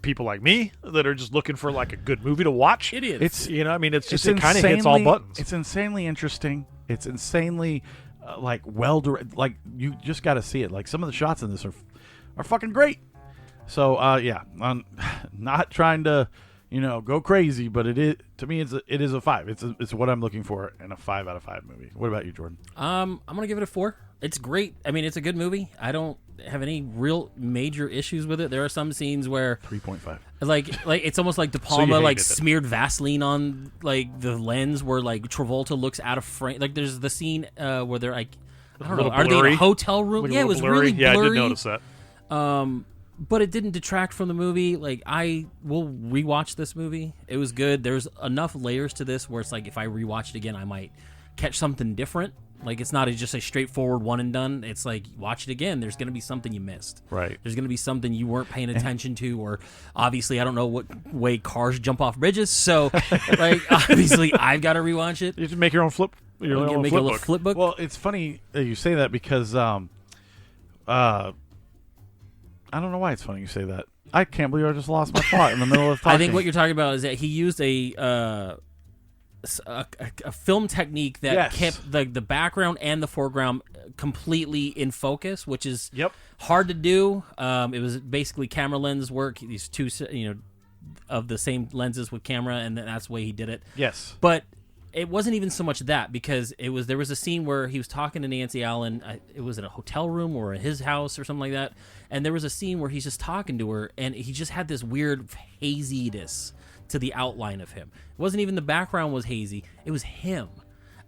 people like me that are just looking for, a good movie to watch. It is. It's, it kind of hits all buttons. It's insanely interesting. It's insanely, well-directed. You just got to see it. Some of the shots in this are fucking great. So, I'm not trying to... go crazy, but it is, to me, it is a 5. It's what I'm looking for in a 5 out of 5 movie. What about you, Jordan? I'm gonna give it a 4. It's great. It's a good movie. I don't have any real major issues with it. There are some scenes where 3.5. Like it's almost like De Palma smeared Vaseline on the lens where Travolta looks out of frame. There's the scene where they're I don't know, are they in a hotel room? Yeah, it was blurry. really blurry. Yeah, I did notice that. but it didn't detract from the movie. Like, I will rewatch this movie. It was good. There's enough layers to this where it's like if I rewatch it again, I might catch something different. Like, it's not just a straightforward one and done. It's like, watch it again. There's going to be something you missed. Right. There's going to be something you weren't paying attention to, or obviously, I don't know what way cars jump off bridges. So, like, obviously, I've got to rewatch it. You have to make your own flip. Make a little flip book. Well, it's funny that you say that because I don't know why it's funny you say that. I can't believe I just lost my thought in the middle of talking. I think what you're talking about is that he used a film technique that kept the background and the foreground completely in focus, which is hard to do. It was basically camera lens work. These two, of the same lenses with camera, and that's the way he did it. Yes, but it wasn't even so much that, because there was a scene where he was talking to Nancy Allen. It was in a hotel room or in his house or something like that, and there was a scene where he's just talking to her, and he just had this weird haziness to the outline of him. It wasn't even the background was hazy. It was him.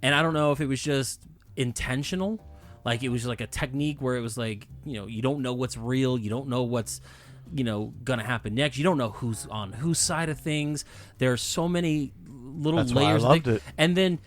And I don't know if it was just intentional. Like, it was like a technique where it was like, you don't know what's real. You don't know what's, going to happen next. You don't know who's on whose side of things. There are so many little layers. Why I loved it. And then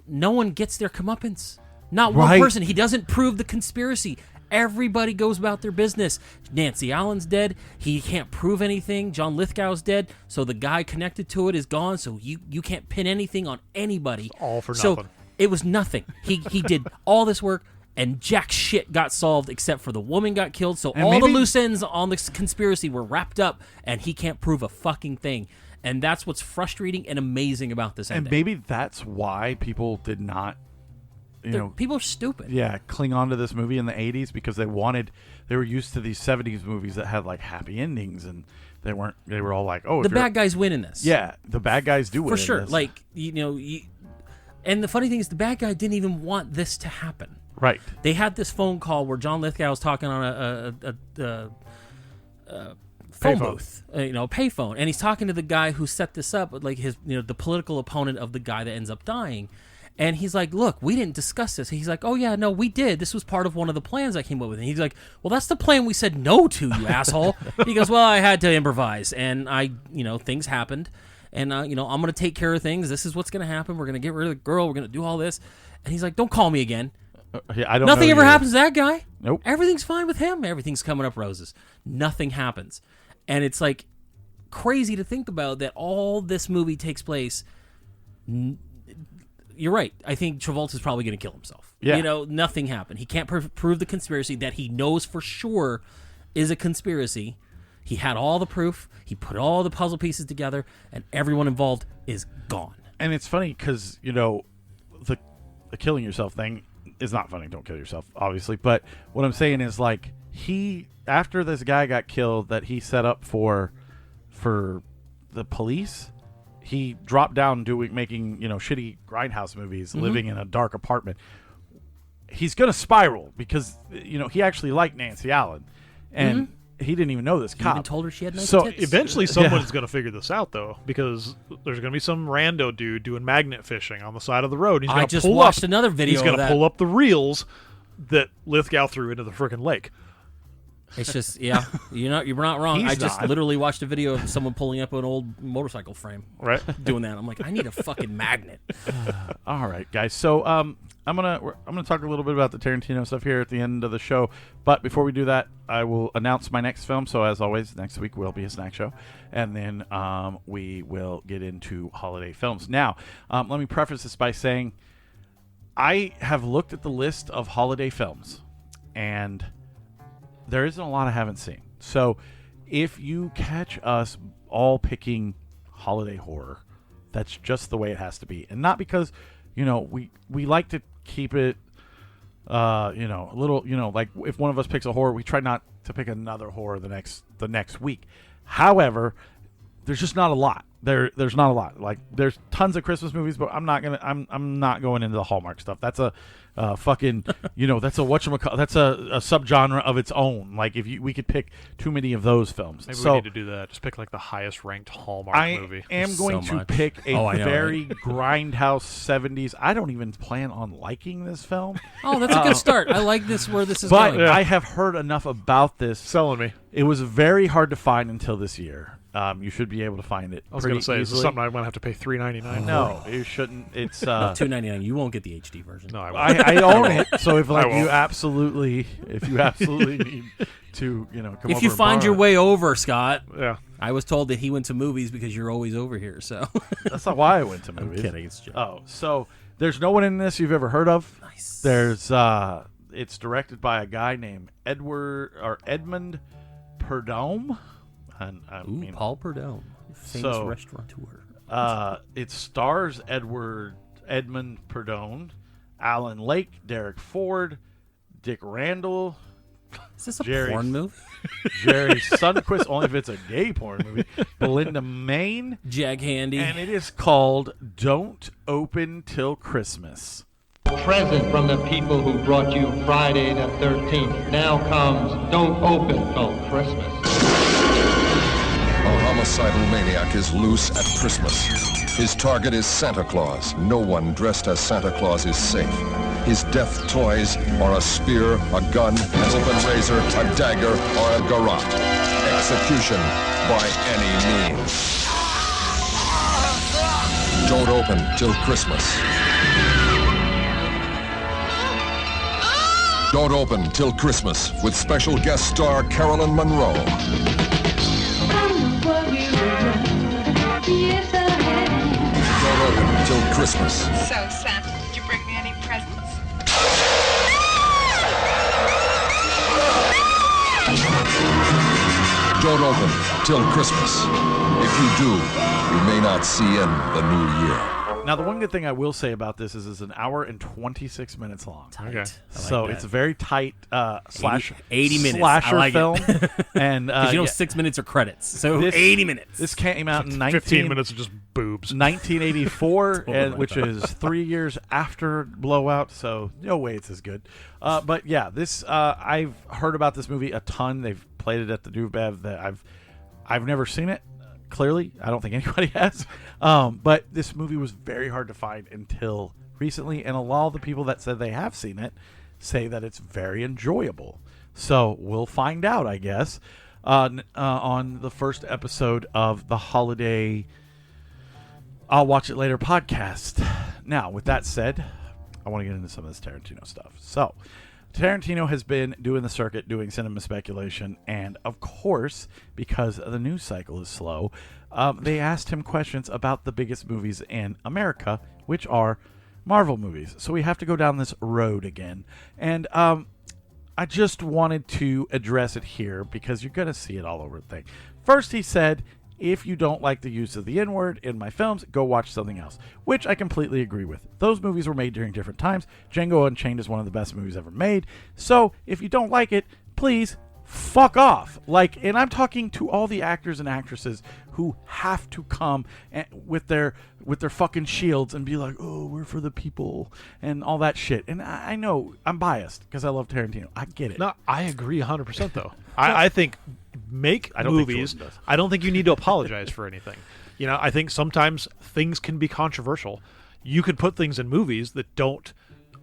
no one gets their comeuppance. Not one person. He doesn't prove the conspiracy. Everybody goes about their business. Nancy Allen's dead. He can't prove anything. John Lithgow's dead. So the guy connected to it is gone. So you can't pin anything on anybody. It's all for so nothing. It was nothing. He did all this work, and jack shit got solved except for the woman got killed. So all the loose ends on this conspiracy were wrapped up, and he can't prove a fucking thing. And that's what's frustrating and amazing about this ending. And maybe that's why people did not... people are stupid. Yeah, cling on to this movie in the 80s because they were used to these 70s movies that had like happy endings, and they were all like, oh, the bad guys win in this. Yeah, the bad guys do win for sure. in this. Like, and the funny thing is, the bad guy didn't even want this to happen. Right. They had this phone call where John Lithgow was talking on a phone booth, payphone, and he's talking to the guy who set this up, like his, the political opponent of the guy that ends up dying. And he's like, look, we didn't discuss this. He's like, oh, yeah, no, we did. This was part of one of the plans I came up with. And he's like, well, that's the plan we said no to, you asshole. He goes, well, I had to improvise. And things happened. And, I'm going to take care of things. This is what's going to happen. We're going to get rid of the girl. We're going to do all this. And he's like, don't call me again. Nothing ever happens to that guy. Nope. Everything's fine with him. Everything's coming up roses. Nothing happens. And it's like crazy to think about that all this movie takes place. You're right. I think Travolta's probably going to kill himself. Yeah. Nothing happened. He can't prove the conspiracy that he knows for sure is a conspiracy. He had all the proof. He put all the puzzle pieces together, and everyone involved is gone. And it's funny because, the killing yourself thing is not funny. Don't kill yourself, obviously. But what I'm saying is, like, after this guy got killed that he set up for the police, he dropped down making shitty grindhouse movies, living in a dark apartment. He's gonna spiral because he actually liked Nancy Allen, and he didn't even know this cop. He even told her she had nice So tits. eventually someone's going to figure this out, though, because there's going to be some rando dude doing magnet fishing on the side of the road. I just watched another video He's going of to that. pull up the reels that Lithgow threw into the frickin' lake. It's just, you're not wrong. I just literally watched a video of someone pulling up an old motorcycle frame, right, doing that. I'm like, I need a fucking magnet. All right, guys. So I'm gonna talk a little bit about the Tarantino stuff here at the end of the show. But before we do that, I will announce my next film. So as always, next week will be a snack show, and then we will get into holiday films. Now, let me preface this by saying I have looked at the list of holiday films, and there isn't a lot I haven't seen. So if you catch us all picking holiday horror, that's just the way it has to be. And not because, we like to keep it, a little, like if one of us picks a horror, we try not to pick another horror the next week. However, there's just not a lot. There's not a lot. Like there's tons of Christmas movies, but I'm not not going into the Hallmark stuff. That's a fucking that's a that's a subgenre of its own. Like we could pick too many of those films. Maybe we need to do that. Just pick like the highest ranked Hallmark movie. I am going to pick a very grindhouse 70s. I don't even plan on liking this film. Oh, that's a good start. I like this where this is but going. I have heard enough about this. Selling me. It was very hard to find until this year. You should be able to find it. I was going to say, is this something I'm going to have to pay $3.99? No, you shouldn't. It's $2.99. You won't get the HD version. No, I own it. So if you absolutely need to, come over. If you find your way over, Scott. Yeah. I was told that he went to movies because you're always over here. So that's not why I went to movies. I'm kidding. It's just... Oh, so there's no one in this you've ever heard of. Nice. There's it's directed by a guy named Edmund Perdome. Paul Perdome, famous restaurateur. It stars Edmund Perdome, Alan Lake, Derek Ford, Dick Randall. Is this a porn movie? Jerry Sundquist, only if it's a gay porn movie. Belinda Main. Jag Handy. And it is called Don't Open Till Christmas. Present from the people who brought you Friday the 13th. Now comes Don't Open Till Christmas. A homicidal maniac is loose at Christmas. His target is Santa Claus. No one dressed as Santa Claus is safe. His death toys are a spear, a gun, an open razor, a dagger, or a garrote. Execution by any means. Don't open till Christmas. Don't open till Christmas with special guest star Carolyn Monroe. Don't open till Christmas. So, Santa, did you bring me any presents? Don't open till Christmas. If you do, you may not see in the new year. Now, the one good thing I will say about this is it's an hour and 26 minutes long. Tight. Okay. So it's a very tight 80 minutes slasher like film. And 6 minutes are credits, so 80 minutes. This came out in 15 minutes of just boobs. 1984, which is 3 years after Blowout, so no way it's as good. But yeah, this I've heard about this movie a ton. They've played it at the Dubev. That I've never seen it. Clearly, I don't think anybody has. But this movie was very hard to find until recently, and a lot of the people that said they have seen it say that it's very enjoyable. So we'll find out, I guess, on the first episode of the holiday I'll Watch It Later podcast. Now, with that said, I want to get into some of this Tarantino stuff. So, Tarantino has been doing the circuit, doing cinema speculation, and of course, because the news cycle is slow, they asked him questions about the biggest movies in America, which are Marvel movies. So we have to go down this road again. And I just wanted to address it here because you're going to see it all over the thing. First, he said, if you don't like the use of the N-word in my films, go watch something else, which I completely agree with. Those movies were made during different times. Django Unchained is one of the best movies ever made. So if you don't like it, please fuck off. And I'm talking to all the actors and actresses who have to come with their fucking shields and be like, oh, we're for the people and all that shit. And I know I'm biased because I love Tarantino. I get it. No, I agree 100% though. I think make movies. I don't think you need to apologize for anything. I think sometimes things can be controversial. You can put things in movies that don't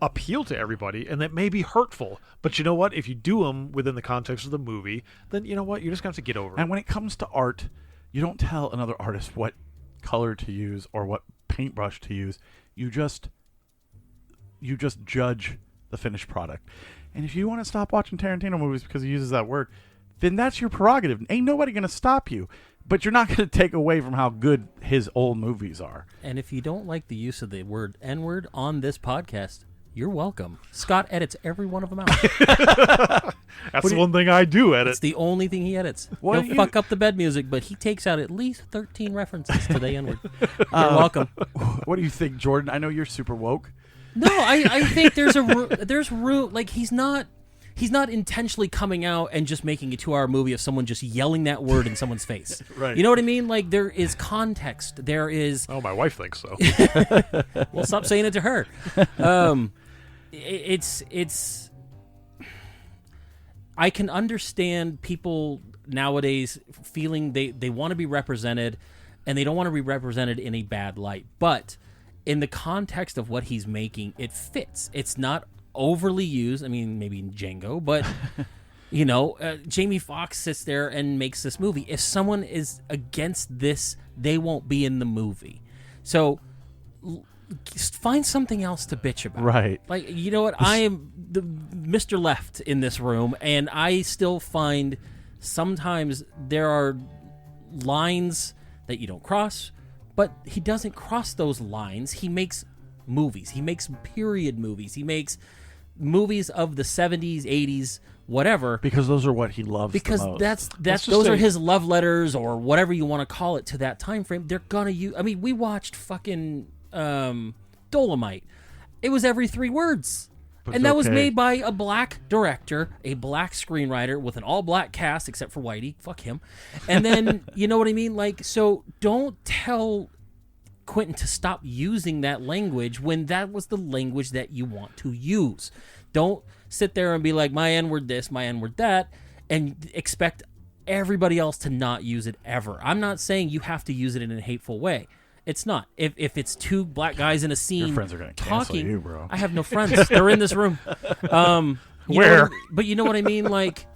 appeal to everybody and that may be hurtful. But you know what? If you do them within the context of the movie, then you know what? You're just going to have to get over it. And when it comes to art, you don't tell another artist what color to use or what paintbrush to use. You just judge the finished product. And if you want to stop watching Tarantino movies because he uses that word, then that's your prerogative. Ain't nobody going to stop you. But you're not going to take away from how good his old movies are. And if you don't like the use of the word N-word on this podcast, you're welcome. Scott edits every one of them out. That's the one thing I do edit. It's the only thing he edits. He'll fuck up the bed music, but he takes out at least 13 references to the N-word. You're welcome. What do you think, Jordan? I know you're super woke. No, I think there's room. Like, he's not He's not intentionally coming out and just making a 2-hour movie of someone just yelling that word in someone's face. Right. You know what I mean? Like, there is context. There is... Oh, my wife thinks so. Well, stop saying it to her. It's... I can understand people nowadays feeling they want to be represented, and they don't want to be represented in a bad light. But in the context of what he's making, it fits. It's not overly used. I mean, maybe in Django, but Jamie Foxx sits there and makes this movie. If someone is against this, they won't be in the movie. So find something else to bitch about. Right. Like, you know what? I am the Mr. Left in this room, and I still find sometimes there are lines that you don't cross, but he doesn't cross those lines. He makes movies. He makes period movies. He makes movies of the 70s, 80s, whatever. Because those are what he loves because the most. that's those are his love letters or whatever you want to call it to that time frame. They're gonna use. I mean, we watched fucking Dolomite. It was every 3 words. And that was made by a black director, a black screenwriter with an all-black cast, except for Whitey. Fuck him. And then, you know what I mean? Like, so don't tell Quentin to stop using that language when that was the language that you want to use. Don't sit there and be like, my N-word this, my N-word that, and expect everybody else to not use it ever. I'm not saying you have to use it in a hateful way. It's not. If it's 2 black guys in a scene your friends are gonna cancel talking, you, bro. I have no friends. They're in this room. Where? But you know what I mean? Like,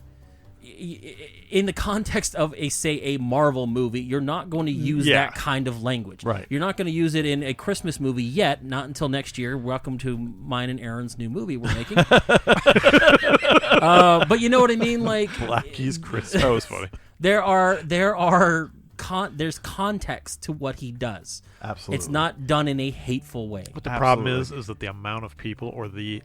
in the context of a Marvel movie, you're not going to use that kind of language. Right. You're not going to use it in a Christmas movie yet, not until next year. Welcome to mine and Aaron's new movie we're making. But you know what I mean? Like, Blackie's Christmas. That was funny. There's context to what he does. Absolutely. It's not done in a hateful way. But the problem is that the amount of people or the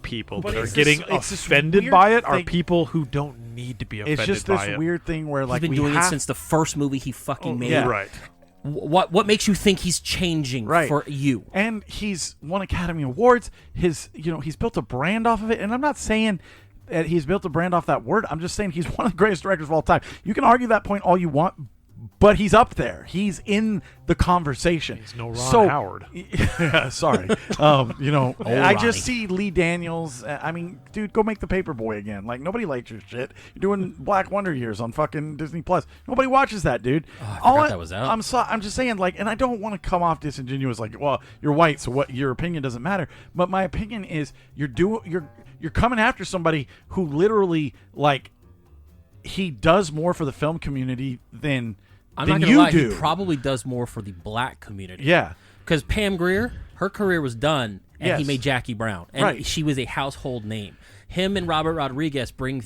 people that are getting it's this offended weird by it are thing. people who don't need to be offended by it. It's just this weird thing where, like, He's been doing it since the first movie he fucking made. yeah. Right. What makes you think he's changing for you? And he's won Academy Awards. He's built a brand off of it. And I'm not saying that he's built a brand off that word. I'm just saying he's one of the greatest directors of all time. You can argue that point all you want, but he's up there. He's in the conversation. He's no Ron Howard. Yeah, sorry. I just see Lee Daniels. I mean, dude, go make The Paperboy again. Like, nobody likes your shit. You're doing Black Wonder Years on fucking Disney Plus. Nobody watches that, dude. Oh, I forgot that was out. I'm just saying, like, and I don't want to come off disingenuous, like, well, you're white, so what? Your opinion doesn't matter. But my opinion is, you're coming after somebody who literally, like, he does more for the film community than I'm not gonna lie, he probably does more for the black community. Yeah. Because Pam Grier, her career was done, and he Yes. made Jackie Brown. And she was a household name. Him and Robert Rodriguez bring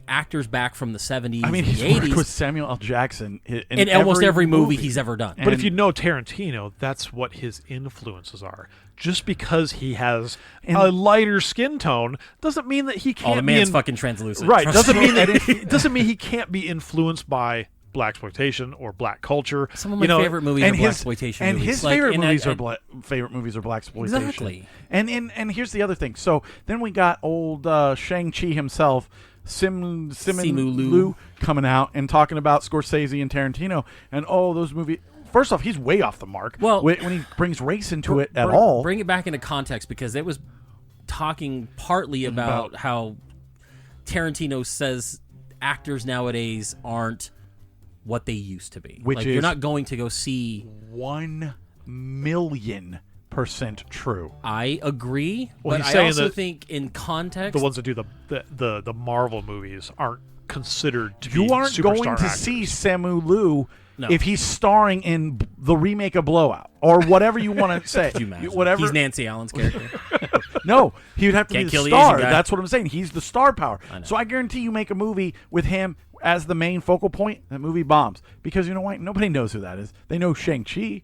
actors back from the 70s I mean, and he's the 80s. worked with Samuel L. Jackson in almost every movie he's ever done. But if you know Tarantino, that's what his influences are. Just because he has a lighter skin tone doesn't mean that he can't. The man's fucking translucent. Right? Trust Doesn't me. mean doesn't mean he can't be influenced by blaxploitation or black culture. Some of my favorite movies are blaxploitation and movies. his favorite movies are blaxploitation. Exactly. And here's the other thing. So then we got old Shang-Chi himself, Simu Liu, coming out and talking about Scorsese and Tarantino and those movies. First off, he's way off the mark. Well, when he brings race into it at all. Bring it back into context, because it was talking partly about how Tarantino says actors nowadays aren't what they used to be. Which is you're not going to go see 1,000,000% true. I agree, Well, but he's I saying also that think in context, the ones that do the Marvel movies aren't considered to be You aren't superstar going to actors. see Simu Liu No. if he's starring in the remake of Blowout or whatever you want to say. Could you imagine? Whatever. He's Nancy Allen's character. No, he would have to Can't be kill the the Asian star. guy. That's what I'm saying. He's the star power. I know. So I guarantee you make a movie with him as the main focal point, that movie bombs. Because you know what? Nobody knows who that is. They know Shang-Chi.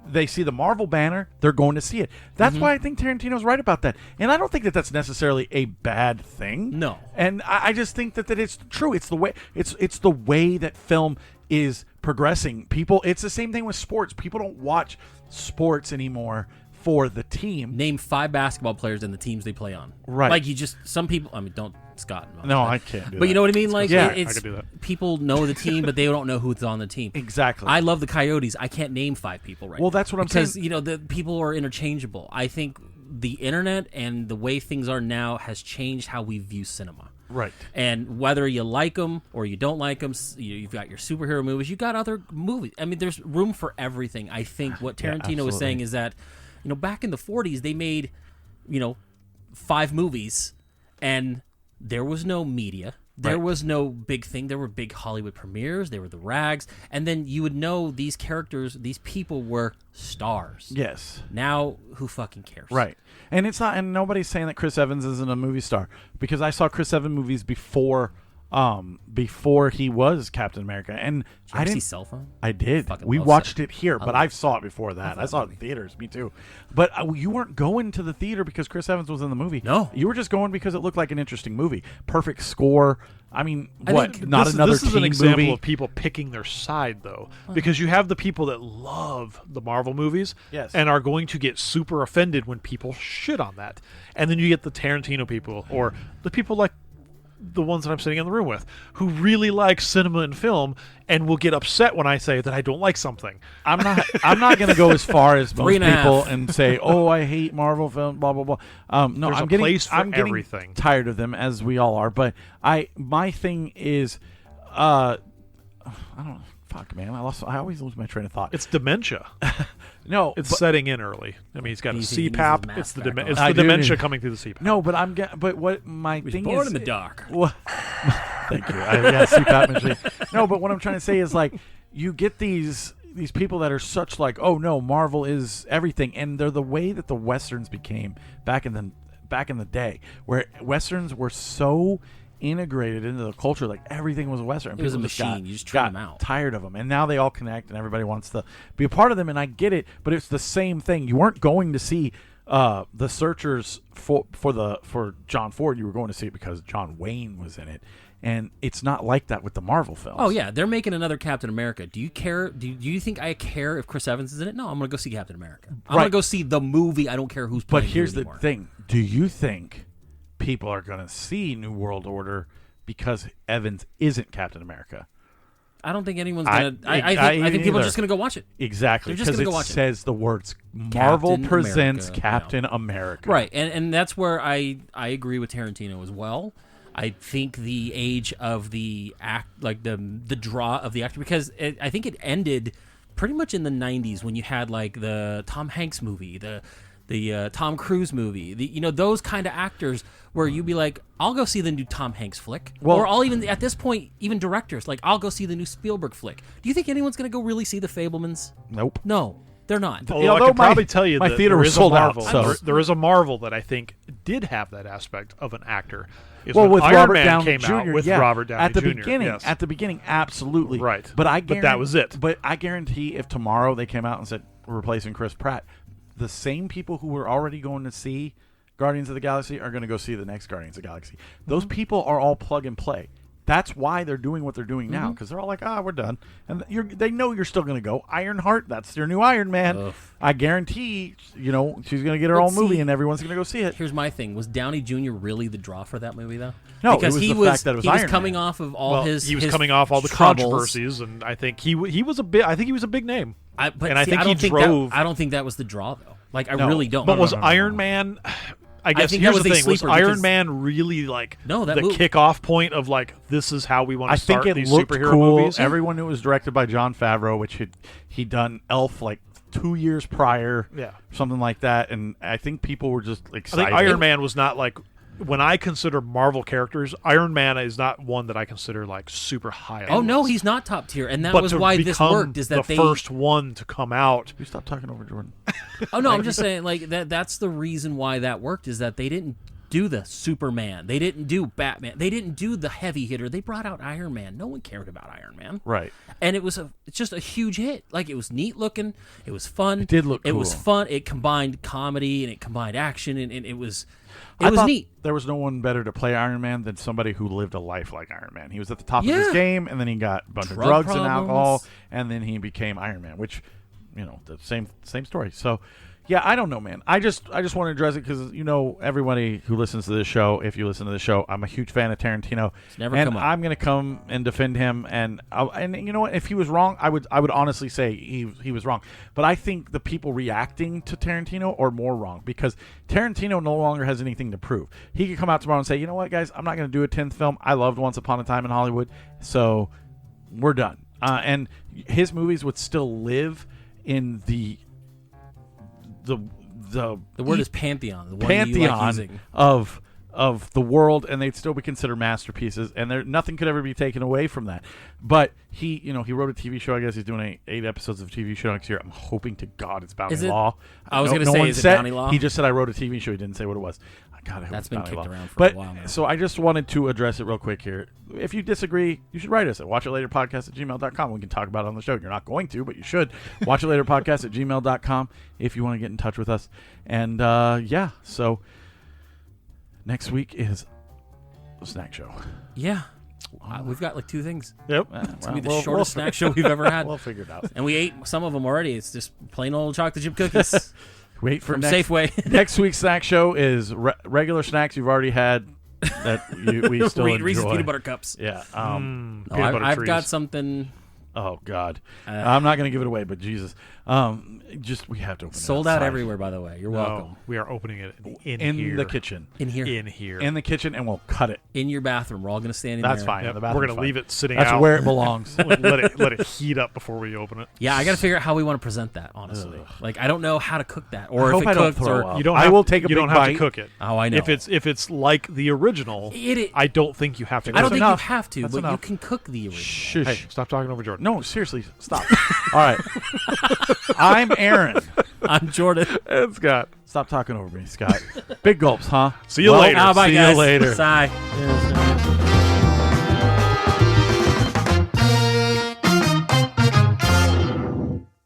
They see the Marvel banner. They're going to see it. That's why I think Tarantino's right about that. And I don't think that that's necessarily a bad thing. No. And I just think that it's true. It's the way it's the way that film is progressing. People, it's the same thing with sports. People don't watch sports anymore for the team. Name 5 basketball players and the teams they play on. Right. Like some people. I mean, don't Scott. No, I can't do that. But you know what I mean? Like, I can do that. People know the team, but they don't know who's on the team. Exactly. I love the Coyotes. I can't name 5 people right now. Well, that's what I'm saying. Because, the people are interchangeable. I think the internet and the way things are now has changed how we view cinema. Right. And whether you like them or you don't like them, you've got your superhero movies, you've got other movies. I mean, there's room for everything. I think what Tarantino was saying is that, back in the 40s, they made, 5 movies, and there was no media. There was no big thing. There were big Hollywood premieres. There were the rags. And then you would know these characters, these people were stars. Yes. Now, who fucking cares? Right. And it's not, and nobody's saying that Chris Evans isn't a movie star, because I saw Chris Evans movies before he was Captain America. And I didn't see Cell Phone. I did. Fucking We love watched it. it here, but I saw it before that. I saw it in theaters. Me too. But you weren't going to the theater because Chris Evans was in the movie. No. You were just going because it looked like an interesting movie. Perfect score. I mean, This is an example movie? of people picking their side, though, because you have the people that love the Marvel movies and are going to get super offended when people shit on that. And then you get the Tarantino people, or the people like the ones that I'm sitting in the room with, who really like cinema and film and will get upset when I say that I don't like something. I'm not going to go as far as most 3.5. people and say, "Oh, I hate Marvel film." Blah blah blah. No, There's I'm a getting place for I'm getting everything. tired of them, as we all are. But my thing is, I don't know. Fuck, man, I always lose my train of thought. It's dementia. No, it's setting in early. I mean, he's got a CPAP. It's the back dementia coming through the CPAP. No, but but what my He thing was born is in the dark. Well, thank you. CPAP machine. No, but what I'm trying to say is, like, you get these people that are such like, oh no, Marvel is everything, and they're the way that the Westerns became back in the day, where Westerns were so integrated into the culture, like everything was a Western. It was a People just machine. You just trim them out. Tired of them, and now they all connect, and everybody wants to be a part of them. And I get it, but it's the same thing. You weren't going to see the Searchers for John Ford. You were going to see it because John Wayne was in it, and it's not like that with the Marvel films. Oh yeah, they're making another Captain America. Do you care? Do you think I care if Chris Evans is in it? No, I'm going to go see Captain America. I'm going to go see the movie. I don't care who's playing. But here's the thing: do you think people are going to see New World Order because Evans isn't Captain America? I don't think anyone's going to. I think people are just going to go watch it. Exactly. They're just going to go watch it. says the words Marvel Captain presents America, Captain America. Right, and that's where I agree with Tarantino as well. I think the age of the act, like the draw of the actor, because I think it ended pretty much in the 90s when you had like the Tom Hanks movie, the Tom Cruise movie, those kind of actors where you'd be like, I'll go see the new Tom Hanks flick. Or I'll even, at this point, even directors, like, I'll go see the new Spielberg flick. Do you think anyone's going to go really see the Fabelmans? Nope. No, they're not. Although I could probably tell you my that theater there was is sold a out. Marvel. So. There is a Marvel that I think did have that aspect of an actor. Is well, when with Iron Robert Man Downey came Jr. out with yeah, Robert Downey at the Jr. beginning. Yes. At the beginning, absolutely. Right. But that was it. But I guarantee if tomorrow they came out and said we're replacing Chris Pratt, the same people who were already going to see Guardians of the Galaxy are going to go see the next Guardians of the Galaxy. Those people are all plug and play. That's why they're doing what they're doing now, because they're all like, we're done. And they know you're still going to go. Ironheart, that's your new Iron Man. Ugh. I guarantee, she's going to get her own movie and everyone's going to go see it. Here's my thing. Was Downey Jr. really the draw for that movie, though? No, because it was he the fact that it was he Iron was coming Man. off of all his He was his coming off all the troubles. controversies, and I think he was a big. I think he was a big name. I don't think that was the draw, though. Like, I really don't. But was Iron Man? I guess think here's that the was a thing: was sleeper Iron because- Man really like No, that the movie- kickoff point of like this is how we want I to start think it these looked superhero cool. movies? Everyone knew it was directed by Jon Favreau, which he'd done Elf like 2 years prior, something like that. And I think people were just excited. I think Iron Man was not like, when I consider Marvel characters, Iron Man is not one that I consider like super high. Oh no, he's not top tier, and that But was to why this become worked. Is that the they first one to come out? You stop talking over Jordan. Oh no, I'm just saying like that's the reason why that worked, is that they didn't do the Superman, they didn't do Batman, they didn't do the heavy hitter. They brought out Iron Man. No one cared about Iron Man, right? And it's just a huge hit. Like, it was neat looking, it was fun. It did look It cool. was fun. It combined comedy and it combined action, and it was I thought neat. There was no one better to play Iron Man than somebody who lived a life like Iron Man. He was at the top of his game, and then he got a bunch of drugs and alcohol, and then he became Iron Man, which, the same story. So, Yeah, I don't know, man. I just want to address it because everybody who listens to this show, if you listen to this show, I'm a huge fan of Tarantino. It's never come up. I'm going to come and defend him. And you know what? If he was wrong, I would honestly say he was wrong. But I think the people reacting to Tarantino are more wrong because Tarantino no longer has anything to prove. He could come out tomorrow and say, you know what, guys, I'm not going to do a 10th film. I loved Once Upon a Time in Hollywood, so we're done. And his movies would still live in the word is pantheon. The one pantheon you like using. of the world, and they'd still be considered masterpieces, and nothing could ever be taken away from that. But he wrote a TV show. I guess he's doing 8 episodes of a TV show next year. I'm hoping to God it's Bounty Law. I was going to say, is it Bounty Law? He just said I wrote a TV show. He didn't say what it was. God, I hope that's been kicked Law. around for a while now. So I just wanted to address it real quick here. If you disagree, you should write us at watchitlaterpodcast@gmail.com. We can talk about it on the show. You're not going to, but you should. watchitlaterpodcast@gmail.com if you want to get in touch with us. And so next week is the snack show. Yeah. We've got like 2 things. Yep. It's going to be the shortest snack show we've ever had. We'll figure it out. And we ate some of them already. It's just plain old chocolate chip cookies. Wait for from Safeway. Next week's snack show is regular snacks you've already had that we still enjoy. Reese's peanut butter cups. Yeah. I've got something. Oh God, I'm not going to give it away, but Jesus, we have to open sold it out everywhere. By the way, you're welcome. We are opening it in here. the kitchen. In here. In the kitchen, and we'll cut it in your bathroom. We're all going to stand in That's there. fine. Yep. The We're going to leave it sitting That's out. where it belongs. let it heat up before we open it. Yeah, I got to figure out how we want to present that. Honestly, like I don't know how to cook that, or if it cooks, or you don't. I will take a You don't big have to bite. cook it. Oh, I know. If it's like the original, I don't think you have to. I don't think enough. you have to, That's but enough. you can cook the original. Shush. Hey, stop talking over Jordan. No, seriously, stop. All right. I'm Aaron. I'm Jordan. And Scott. Stop talking over me, Scott. Big gulps, huh? See you later. Bye, See guys. you later. Bye.